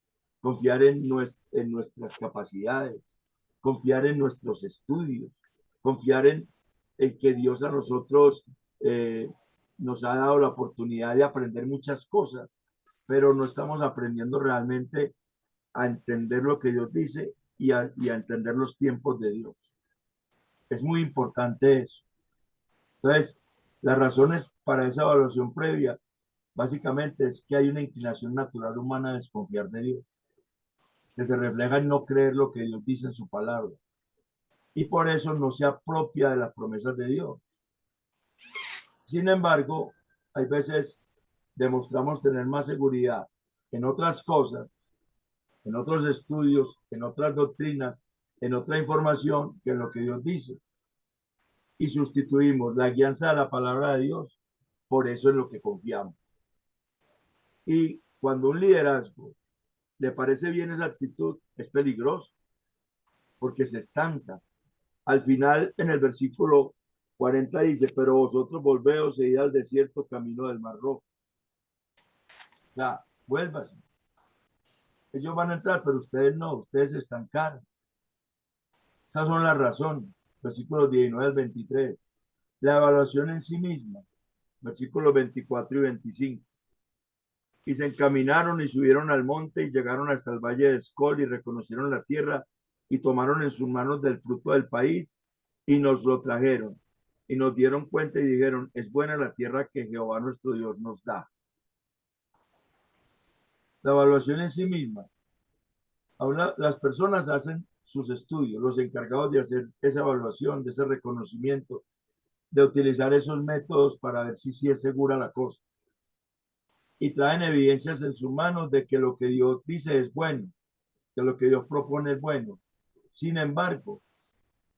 confiar en nuestras capacidades, confiar en nuestros estudios, confiar en que Dios a nosotros nos ha dado la oportunidad de aprender muchas cosas, pero no estamos aprendiendo realmente a entender lo que Dios dice y a entender los tiempos de Dios. Es muy importante eso. Entonces, las razones para esa evaluación previa básicamente es que hay una inclinación natural humana a desconfiar de Dios, que se refleja en no creer lo que Dios dice en su palabra. Y por eso no se apropia de las promesas de Dios. Sin embargo, hay veces demostramos tener más seguridad en otras cosas, en otros estudios, en otras doctrinas, en otra información que en lo que Dios dice. Y sustituimos la guianza de la palabra de Dios por eso en lo que confiamos. Y cuando un liderazgo le parece bien esa actitud, es peligroso, porque se estanca. Al final, en el versículo 40 dice, pero vosotros volveos e id al desierto camino del Mar Rojo. Ya, vuélvase. Ellos van a entrar, pero ustedes no, ustedes se estancaron. Esas son las razones. Versículos 19 al 23. La evaluación en sí misma. Versículos 24 y 25. Y se encaminaron y subieron al monte y llegaron hasta el valle de Escol y reconocieron la tierra y tomaron en sus manos del fruto del país y nos lo trajeron. Y nos dieron cuenta y dijeron, es buena la tierra que Jehová nuestro Dios nos da. La evaluación en sí misma. Ahora, las personas hacen sus estudios, los encargados de hacer esa evaluación, de ese reconocimiento, de utilizar esos métodos para ver si es segura la cosa. Y traen evidencias en sus manos de que lo que Dios dice es bueno, que lo que Dios propone es bueno. Sin embargo,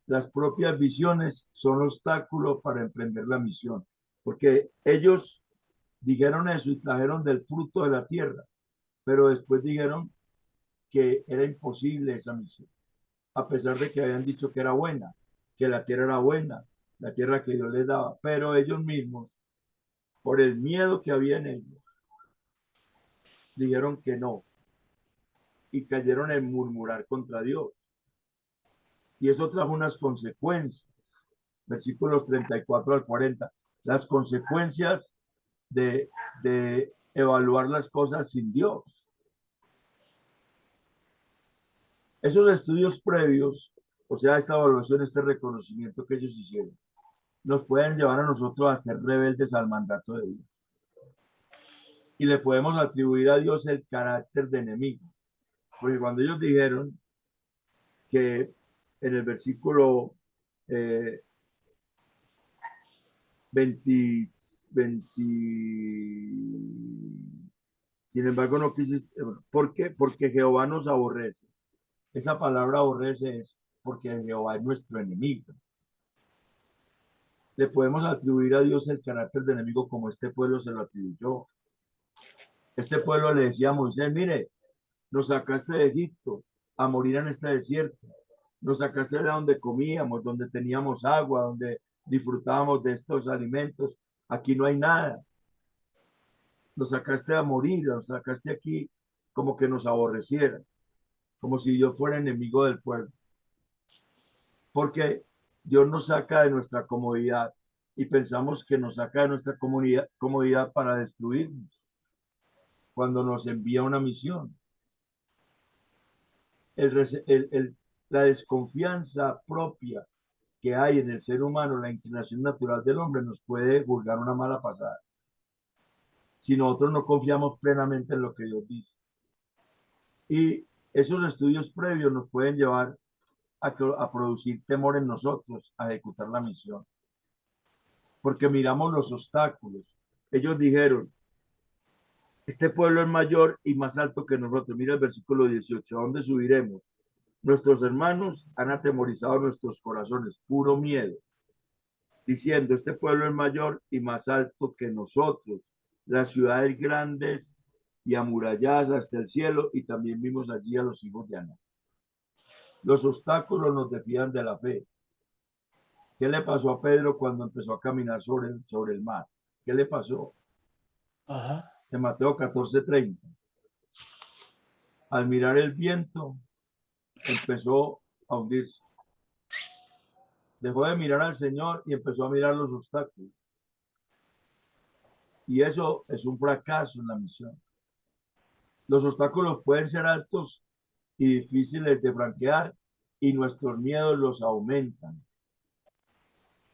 las propias visiones son obstáculos para emprender la misión, porque ellos dijeron eso y trajeron del fruto de la tierra, pero después dijeron que era imposible esa misión, a pesar de que habían dicho que era buena, que la tierra era buena, la tierra que Dios les daba, pero ellos mismos, por el miedo que había en ellos, dijeron que no y cayeron en murmurar contra Dios. Y eso trajo unas consecuencias. Versículos 34 al 40. Las consecuencias de evaluar las cosas sin Dios. Esos estudios previos, o sea, esta evaluación, este reconocimiento que ellos hicieron, nos pueden llevar a nosotros a ser rebeldes al mandato de Dios. Y le podemos atribuir a Dios el carácter de enemigo. Porque cuando ellos dijeron que en el versículo 20, Sin embargo, no quisiste. ¿Por qué? Porque Jehová nos aborrece. Esa palabra aborrece es porque Jehová es nuestro enemigo. Le podemos atribuir a Dios el carácter de enemigo como este pueblo se lo atribuyó. Este pueblo le decía a Moisés, mire, nos sacaste de Egipto a morir en este desierto. Nos sacaste de donde comíamos, donde teníamos agua, donde disfrutábamos de estos alimentos. Aquí no hay nada. Nos sacaste a morir, nos sacaste aquí como que nos aborrecieras, como si Dios fuera enemigo del pueblo. Porque Dios nos saca de nuestra comodidad y pensamos que nos saca de nuestra comodidad para destruirnos cuando nos envía una misión. La desconfianza propia que hay en el ser humano, la inclinación natural del hombre, nos puede juzgar una mala pasada si nosotros no confiamos plenamente en lo que Dios dice. Y esos estudios previos nos pueden llevar a producir temor en nosotros, a ejecutar la misión. Porque miramos los obstáculos. Ellos dijeron, este pueblo es mayor y más alto que nosotros. Mira el versículo 18, ¿a dónde subiremos? Nuestros hermanos han atemorizado nuestros corazones, puro miedo, diciendo, este pueblo es mayor y más alto que nosotros. Las ciudades grandes y amuralladas hasta el cielo, y también vimos allí a los hijos de Aná. Los obstáculos nos desvían de la fe. ¿Qué le pasó a Pedro cuando empezó a caminar sobre el mar? ¿Qué le pasó? Ajá. En Mateo 14:30. Al mirar el viento, empezó a hundirse. Dejó de mirar al Señor y empezó a mirar los obstáculos. Y eso es un fracaso en la misión. Los obstáculos pueden ser altos y difíciles de franquear y nuestros miedos los aumentan.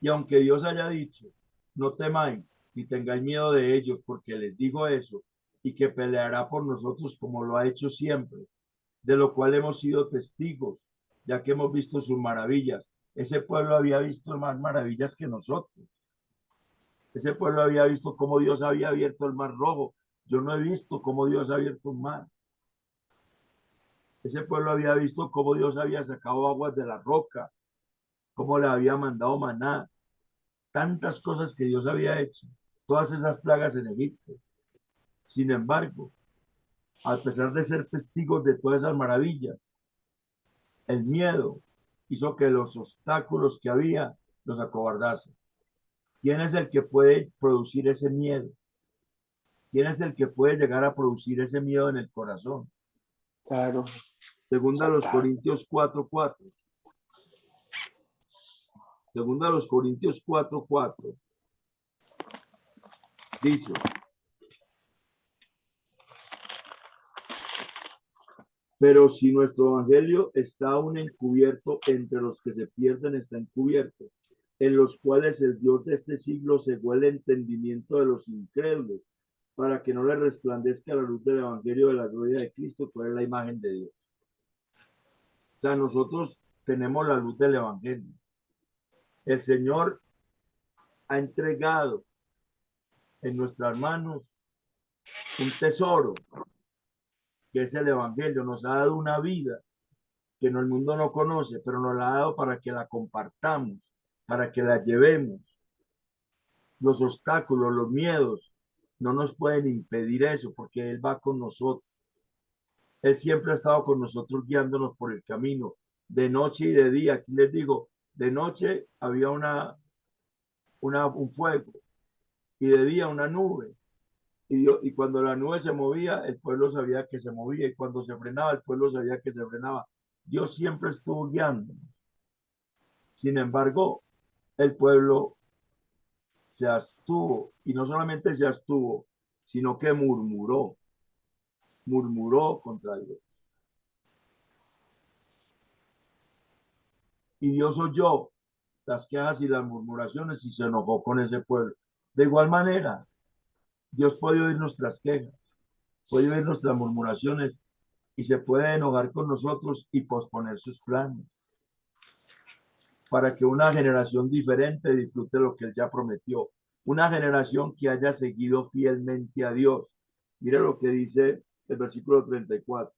Y aunque Dios haya dicho, no temáis ni tengáis miedo de ellos, porque les dijo eso, y que peleará por nosotros como lo ha hecho siempre, de lo cual hemos sido testigos, ya que hemos visto sus maravillas. Ese pueblo había visto más maravillas que nosotros. Ese pueblo había visto cómo Dios había abierto el mar rojo. Yo no he visto cómo Dios ha abierto un mar. Ese pueblo había visto cómo Dios había sacado aguas de la roca, cómo le había mandado maná, tantas cosas que Dios había hecho, todas esas plagas en Egipto. Sin embargo, a pesar de ser testigos de todas esas maravillas, el miedo hizo que los obstáculos que había los acobardasen. ¿Quién es el que puede producir ese miedo? ¿Quién es el que puede llegar a producir ese miedo en el corazón? Claro. Segunda a los Satán. Corintios 4:4. Segunda a los Corintios 4:4. Dice, pero si nuestro evangelio está aún encubierto, entre los que se pierden está encubierto, en los cuales el Dios de este siglo cegó el entendimiento de los incrédulos, para que no les resplandezca la luz del evangelio de la gloria de Cristo, que es la imagen de Dios. O sea, nosotros tenemos la luz del evangelio. El Señor ha entregado en nuestras manos un tesoro, que es el evangelio. Nos ha dado una vida que el mundo no conoce, pero nos la ha dado para que la compartamos, para que la llevemos. Los obstáculos, los miedos, no nos pueden impedir eso, porque Él va con nosotros. Él siempre ha estado con nosotros guiándonos por el camino, de noche y de día. Aquí les digo, de noche había un fuego y de día una nube. Y cuando la nube se movía, el pueblo sabía que se movía. Y cuando se frenaba, el pueblo sabía que se frenaba. Dios siempre estuvo guiándonos. Sin embargo, el pueblo se abstuvo. Y no solamente se abstuvo, sino que murmuró. Murmuró contra Dios. Y Dios oyó las quejas y las murmuraciones y se enojó con ese pueblo. De igual manera, Dios puede oír nuestras quejas, puede oír nuestras murmuraciones y se puede enojar con nosotros y posponer sus planes para que una generación diferente disfrute lo que Él ya prometió. Una generación que haya seguido fielmente a Dios, Mira lo que dice el versículo 34.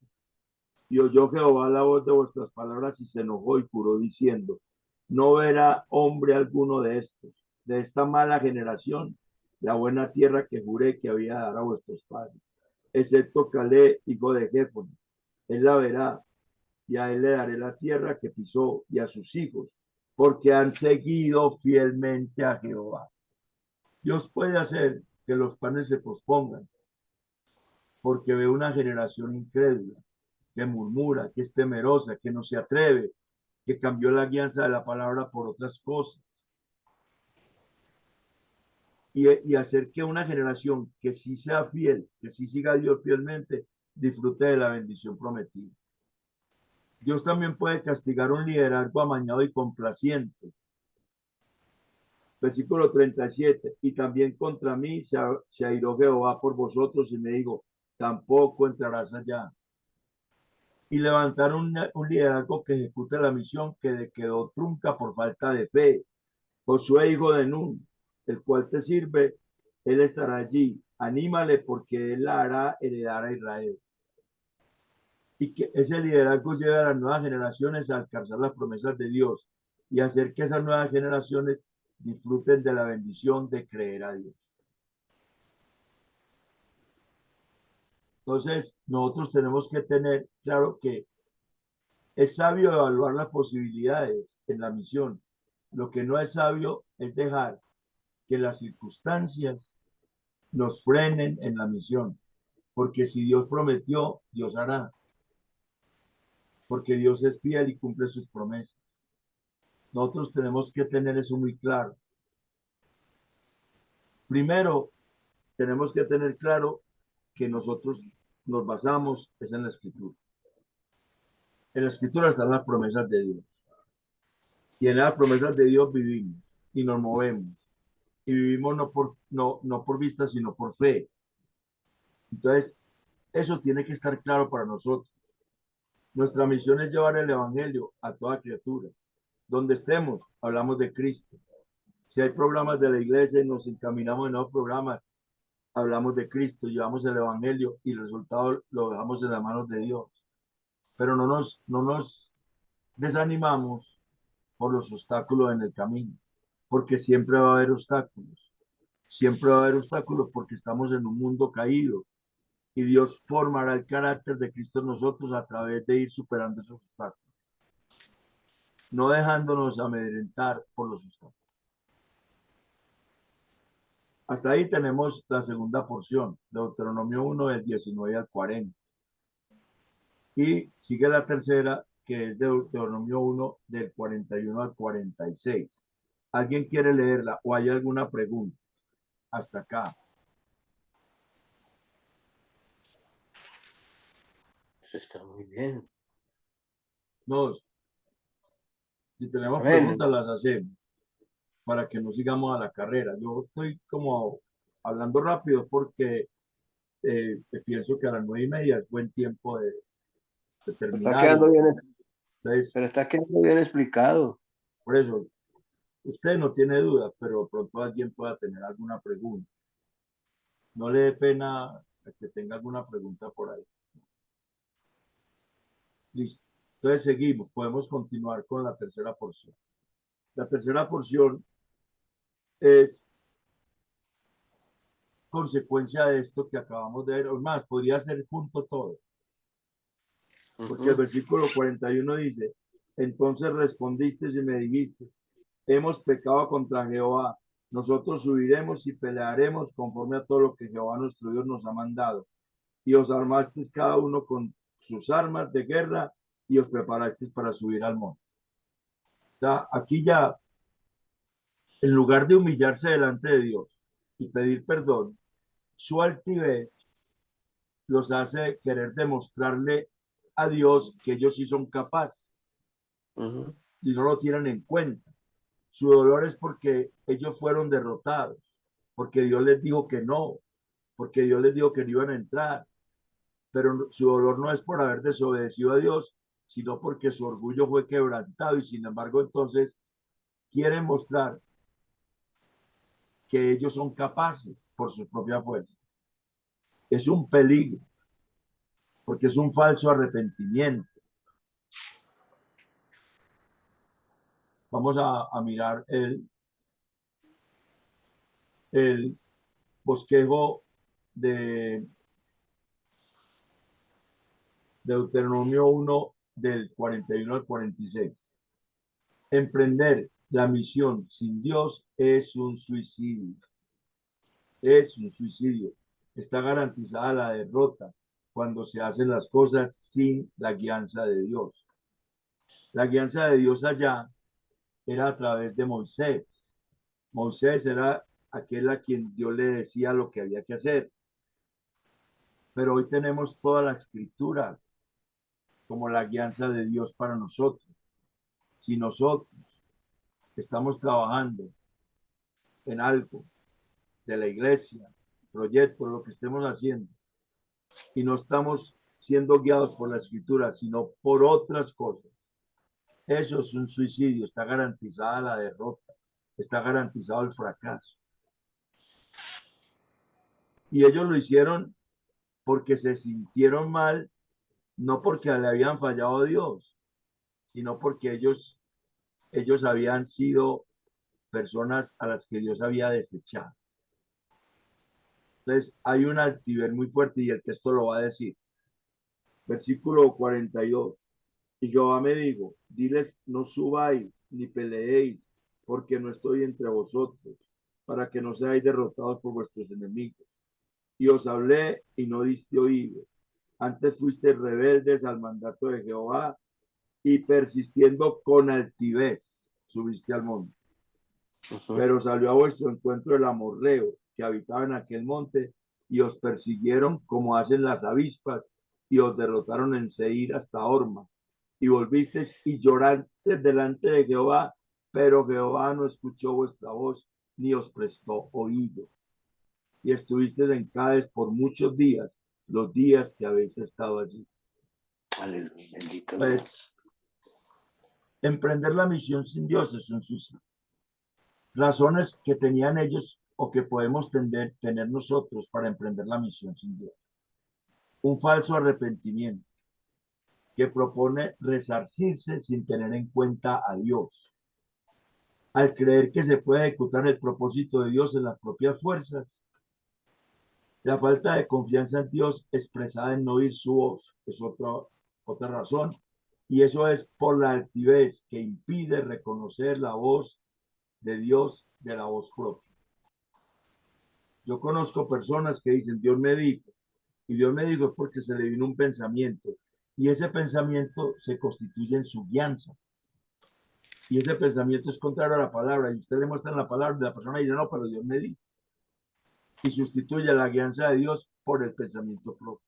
Y oyó Jehová la voz de vuestras palabras y se enojó y juró diciendo, no verá hombre alguno de estos, de esta mala generación, la buena tierra que juré que había de dar a vuestros padres, excepto Caleb, hijo de Jefone. Él la verá y a él le daré la tierra que pisó y a sus hijos, porque han seguido fielmente a Jehová. Dios puede hacer que los planes se pospongan, porque ve una generación incrédula, que murmura, que es temerosa, que no se atreve, que cambió la guianza de la palabra por otras cosas. Y hacer que una generación que sí sea fiel, que sí siga a Dios fielmente, disfrute de la bendición prometida. Dios también puede castigar un liderazgo amañado y complaciente. Versículo 37. Y también contra mí se airó Jehová por vosotros y me dijo, tampoco entrarás allá. Y levantaron un liderazgo que ejecute la misión que quedó trunca por falta de fe. Josué, hijo de Nun, el cual te sirve, él estará allí. Anímale porque él la hará heredar a Israel. Y que ese liderazgo lleve a las nuevas generaciones a alcanzar las promesas de Dios y hacer que esas nuevas generaciones disfruten de la bendición de creer a Dios. Entonces, nosotros tenemos que tener claro que es sabio evaluar las posibilidades en la misión. Lo que no es sabio es dejar que las circunstancias nos frenen en la misión. Porque si Dios prometió, Dios hará. Porque Dios es fiel y cumple sus promesas. Nosotros tenemos que tener eso muy claro. Primero, tenemos que tener claro que nosotros nos basamos es en la Escritura. En la Escritura están las promesas de Dios. Y en las promesas de Dios vivimos y nos movemos. Y vivimos no por vista, sino por fe. Entonces, eso tiene que estar claro para nosotros. Nuestra misión es llevar el Evangelio a toda criatura. Donde estemos, hablamos de Cristo. Si hay programas de la iglesia y nos encaminamos en nuevos programas, hablamos de Cristo, llevamos el Evangelio y el resultado lo dejamos en las manos de Dios. Pero no nos desanimamos por los obstáculos en el camino, porque siempre va a haber obstáculos. Siempre va a haber obstáculos porque estamos en un mundo caído y Dios formará el carácter de Cristo en nosotros a través de ir superando esos obstáculos, no dejándonos amedrentar por los obstáculos. Hasta ahí tenemos la segunda porción, Deuteronomio 1 del 19 al 40. Y sigue la tercera, que es Deuteronomio 1 del 41 al 46. ¿Alguien quiere leerla o hay alguna pregunta hasta acá? Eso está muy bien. No, si tenemos Amén. preguntas las hacemos para que no sigamos a la carrera. Yo estoy como hablando rápido porque pienso que a las 9:30 es buen tiempo de Está terminar. quedando bien, Entonces, pero está quedando bien explicado. por eso, usted no tiene dudas, pero pronto alguien pueda tener alguna pregunta. No le dé pena que tenga alguna pregunta por ahí. Listo. Entonces seguimos. Podemos continuar con la tercera porción. La tercera porción es consecuencia de esto que acabamos de ver. O más, podría ser junto todo. Porque el versículo 41 dice, entonces respondiste y me dijiste, hemos pecado contra Jehová. Nosotros subiremos y pelearemos conforme a todo lo que Jehová nuestro Dios nos ha mandado. Y os armasteis cada uno con sus armas de guerra y os preparasteis para subir al monte. O sea, aquí ya, en lugar de humillarse delante de Dios y pedir perdón, su altivez los hace querer demostrarle a Dios que ellos sí son capaces y no lo tienen en cuenta. Su dolor es porque ellos fueron derrotados, porque Dios les dijo que no, porque Dios les dijo que no iban a entrar. Pero su dolor no es por haber desobedecido a Dios, sino porque su orgullo fue quebrantado y sin embargo entonces quieren mostrar que ellos son capaces por su propia fuerza. es un peligro, porque es un falso arrepentimiento. Vamos a mirar el bosquejo de Deuteronomio 1 del 41 al 46. Emprender la misión sin Dios es un suicidio. Es un suicidio. Está garantizada la derrota cuando se hacen las cosas sin la guianza de Dios. La guianza de Dios allá era a través de Moisés. Moisés era aquel a quien Dios le decía lo que había que hacer. Pero hoy tenemos toda la escritura como la guianza de Dios para nosotros. Si nosotros estamos trabajando en algo de la iglesia, proyecto, lo que estemos haciendo, y no estamos siendo guiados por la escritura, sino por otras cosas, eso es un suicidio. Está garantizada la derrota, está garantizado el fracaso. Y ellos lo hicieron porque se sintieron mal, no porque le habían fallado a Dios, sino porque ellos habían sido personas a las que Dios había desechado. Entonces hay un altivez muy fuerte y el texto lo va a decir. Versículo 42. Y Jehová me dijo, diles, no subáis ni peleéis, porque no estoy entre vosotros, para que no seáis derrotados por vuestros enemigos. Y os hablé y no diste oído. Antes fuisteis rebeldes al mandato de Jehová y persistiendo con altivez subiste al monte. Pero salió a vuestro encuentro el amorreo que habitaba en aquel monte y os persiguieron como hacen las avispas y os derrotaron en Seir hasta Horma. Y volvisteis y lloraste delante de Jehová, pero Jehová no escuchó vuestra voz ni os prestó oído. Y estuvisteis en Cádiz por muchos días, los días que habéis estado allí. Aleluya, bendito Pues, Dios. emprender la misión sin Dios es un suicidio. Razones que tenían ellos o que podemos tener nosotros para emprender la misión sin Dios. Un falso arrepentimiento que propone resarcirse sin tener en cuenta a Dios. Al creer que se puede ejecutar el propósito de Dios en las propias fuerzas. La falta de confianza en Dios expresada en no oír su voz es otra razón. Y eso es por la altivez que impide reconocer la voz de Dios de la voz propia. Yo conozco personas que dicen, Dios me dijo, y Dios me dijo es porque se le vino un pensamiento, y ese pensamiento se constituye en su guianza. Y ese pensamiento es contrario a la palabra, y usted le muestra la palabra, y la persona dice, no, pero Dios me dijo. Y sustituye la guianza de Dios por el pensamiento propio.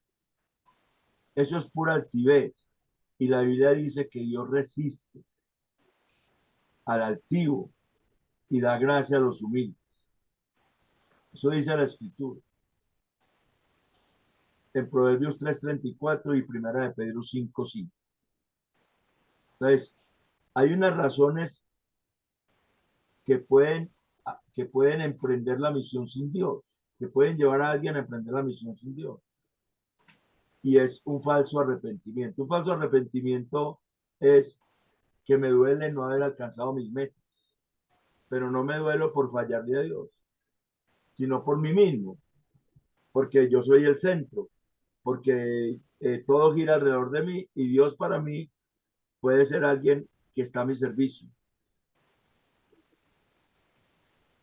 Eso es pura altivez. Y la Biblia dice que Dios resiste al altivo y da gracia a los humildes. Eso dice la Escritura. En Proverbios 3:34 y Primera de Pedro 5:5. Entonces, hay unas razones que pueden emprender la misión sin Dios, que pueden llevar a alguien a emprender la misión sin Dios. Y es un falso arrepentimiento. Un falso arrepentimiento es que me duele no haber alcanzado mis metas, pero no me duelo por fallarle a Dios, sino por mí mismo, porque yo soy el centro, porque todo gira alrededor de mí y Dios para mí puede ser alguien que está a mi servicio.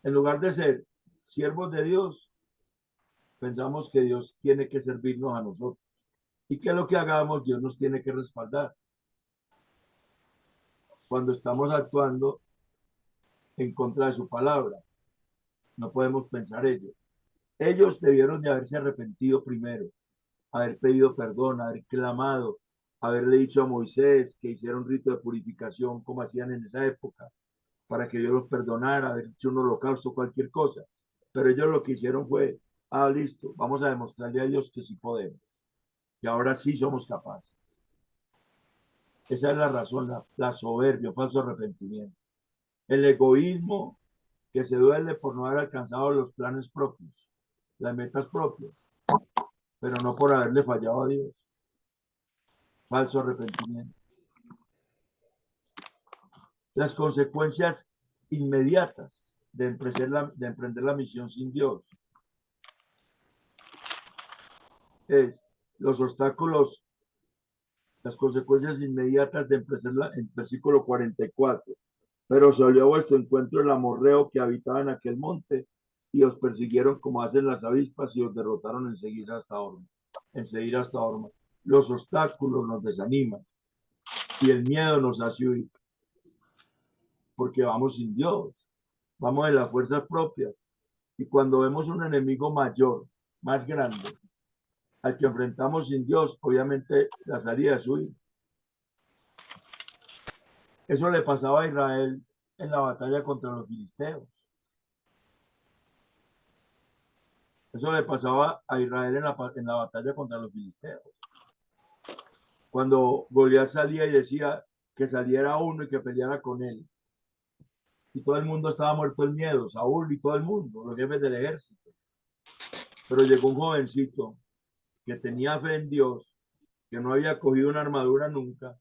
En lugar de ser siervos de Dios, pensamos que Dios tiene que servirnos a nosotros y que lo que hagamos Dios nos tiene que respaldar. Cuando estamos actuando en contra de su palabra, no podemos pensar ello. Ellos debieron de haberse arrepentido primero, haber pedido perdón, haber clamado, haberle dicho a Moisés que hiciera un rito de purificación como hacían en esa época, para que Dios los perdonara, haber hecho un holocausto, cualquier cosa. Pero ellos lo que hicieron fue, listo, vamos a demostrarle a Dios que sí podemos, que ahora sí somos capaces. Esa es la razón, la soberbia, falso arrepentimiento. El egoísmo que se duele por no haber alcanzado los planes propios, las metas propias. pero no por haberle fallado a Dios. Falso arrepentimiento. Las consecuencias inmediatas de emprender la misión sin Dios es los obstáculos, las consecuencias inmediatas de emprenderla en versículo 44. Pero salió a vuestro encuentro el amorreo que habitaba en aquel monte y os persiguieron como hacen las avispas y os derrotaron en seguir hasta Horma. Los obstáculos nos desaniman y el miedo nos hace huir porque vamos sin Dios, vamos en las fuerzas propias. Y cuando vemos un enemigo mayor, más grande, al que enfrentamos sin Dios, obviamente la salida es huir. Eso le pasaba a Israel en la batalla contra los filisteos. Eso le pasaba a Israel en la batalla contra los filisteos. Cuando Goliat salía y decía que saliera uno y que peleara con él. Y todo el mundo estaba muerto el miedo, Saúl y todo el mundo, los jefes del ejército. Pero llegó un jovencito que tenía fe en Dios, que no había cogido una armadura nunca,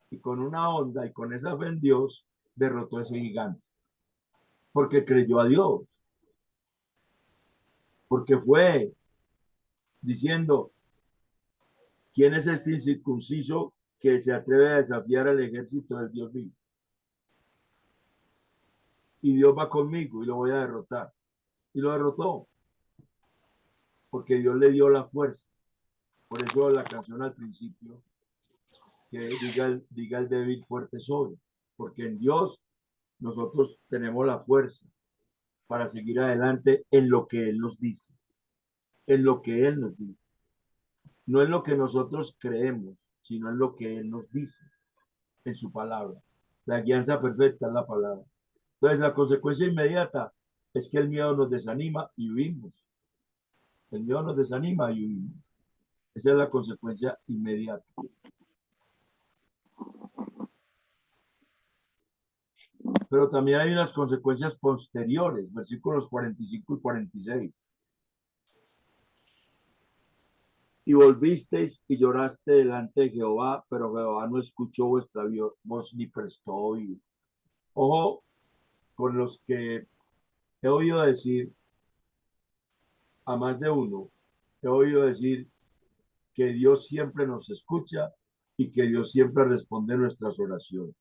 y con una onda y con esa fe en Dios, derrotó a ese gigante. Porque creyó a Dios. Porque fue diciendo, ¿quién es este incircunciso que se atreve a desafiar al ejército del Dios vivo? Y Dios va conmigo y lo voy a derrotar. Y lo derrotó. Porque Dios le dio la fuerza. Por eso la canción al principio, que diga el débil fuerte soy. Porque en Dios nosotros tenemos la fuerza para seguir adelante en lo que Él nos dice. En lo que Él nos dice. No en lo que nosotros creemos, sino en lo que Él nos dice, en su palabra. La guianza perfecta es la palabra. Entonces, la consecuencia inmediata es que el miedo nos desanima y huimos. El miedo nos desanima y huimos. Esa es la consecuencia inmediata. Pero también hay unas consecuencias posteriores, versículos 45 y 46. Y volvisteis y lloraste delante de Jehová, pero Jehová no escuchó vuestra voz ni prestó oído. Ojo con los que he oído decir, a más de uno, he oído decir que Dios siempre nos escucha y que Dios siempre responde nuestras oraciones.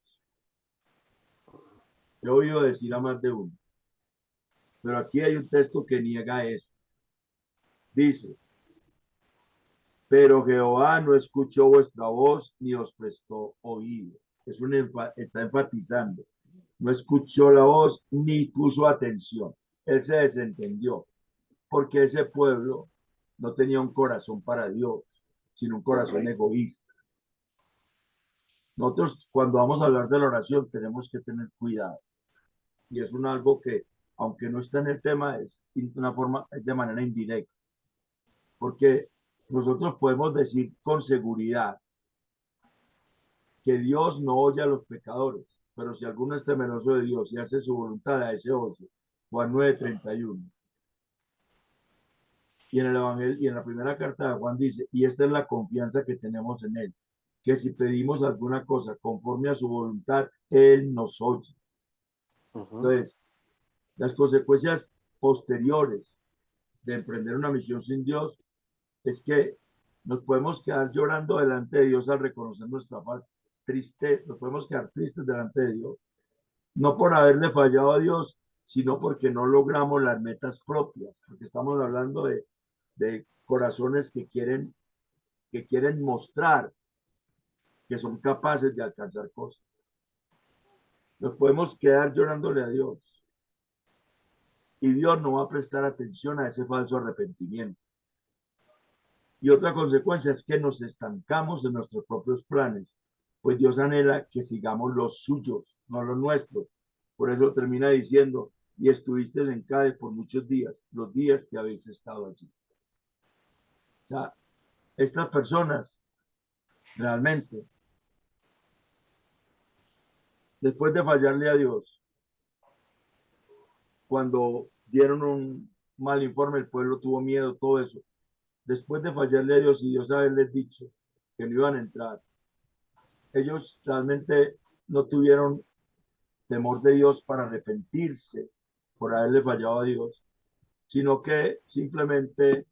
He oído decir a más de uno. Pero aquí hay un texto que niega eso. Dice, pero Jehová no escuchó vuestra voz ni os prestó oído. Está enfatizando. No escuchó la voz ni puso atención. Él se desentendió porque ese pueblo no tenía un corazón para Dios, sino un corazón egoísta. Nosotros cuando vamos a hablar de la oración tenemos que tener cuidado. Y es algo que, aunque no está en el tema, es una forma, de manera indirecta. Porque nosotros podemos decir con seguridad que Dios no oye a los pecadores, pero si alguno es temeroso de Dios y hace su voluntad, a ese oye. Juan 9:31. Y en el Evangelio, y en la primera carta de Juan dice, y esta es la confianza que tenemos en Él, que si pedimos alguna cosa conforme a su voluntad, Él nos oye. Entonces, las consecuencias posteriores de emprender una misión sin Dios es que nos podemos quedar llorando delante de Dios al reconocer nuestra falta. Nos podemos quedar tristes delante de Dios, no por haberle fallado a Dios, sino porque no logramos las metas propias, porque estamos hablando de corazones que quieren mostrar que son capaces de alcanzar cosas. Nos podemos quedar llorándole a Dios y Dios no va a prestar atención a ese falso arrepentimiento. Y otra consecuencia es que nos estancamos en nuestros propios planes, pues Dios anhela que sigamos los suyos, no los nuestros. Por eso termina diciendo, y estuviste en Cádiz por muchos días, los días que habéis estado allí. O sea, estas personas realmente, después de fallarle a Dios, cuando dieron un mal informe, el pueblo tuvo miedo, todo eso. después de fallarle a Dios y Dios haberles dicho que no iban a entrar, ellos realmente no tuvieron temor de Dios para arrepentirse por haberle fallado a Dios, sino que simplemente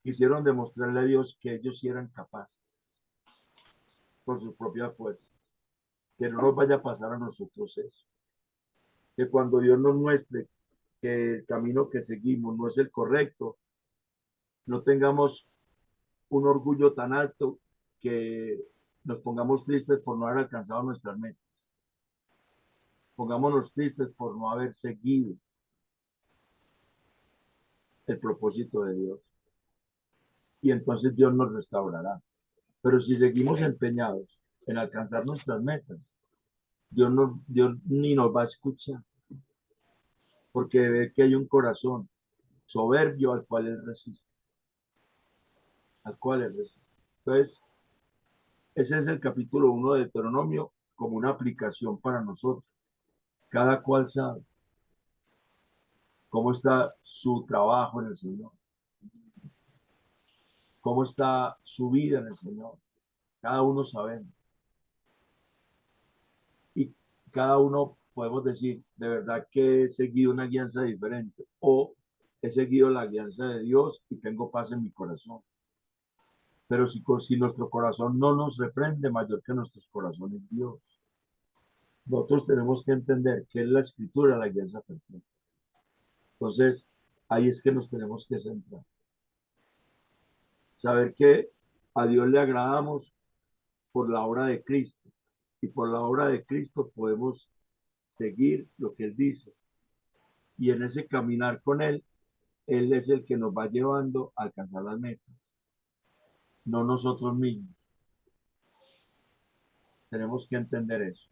quisieron demostrarle a Dios que ellos sí eran capaces por sus propias fuerzas. Que no nos vaya a pasar a nosotros eso. Que cuando Dios nos muestre que el camino que seguimos no es el correcto, no tengamos un orgullo tan alto que nos pongamos tristes por no haber alcanzado nuestras metas. Pongámonos tristes por no haber seguido el propósito de Dios. Y entonces Dios nos restaurará. Pero si seguimos empeñados en alcanzar nuestras metas, Dios ni nos va a escuchar, porque ve que hay un corazón soberbio al cual él resiste. Al cual él resiste. Entonces, ese es el capítulo 1 de Deuteronomio como una aplicación para nosotros. Cada cual sabe cómo está su trabajo en el Señor, cómo está su vida en el Señor. Cada uno sabemos. Y cada uno podemos decir, de verdad que he seguido una guianza diferente o he seguido la guianza de Dios y tengo paz en mi corazón. Pero si nuestro corazón no nos reprende, mayor que nuestros corazones Dios. Nosotros tenemos que entender que es la escritura la guianza perfecta. Entonces, ahí es que nos tenemos que centrar. Saber que a Dios le agradamos por la obra de Cristo. Y por la obra de Cristo podemos seguir lo que Él dice. Y en ese caminar con Él, Él es el que nos va llevando a alcanzar las metas, no nosotros mismos. Tenemos que entender eso.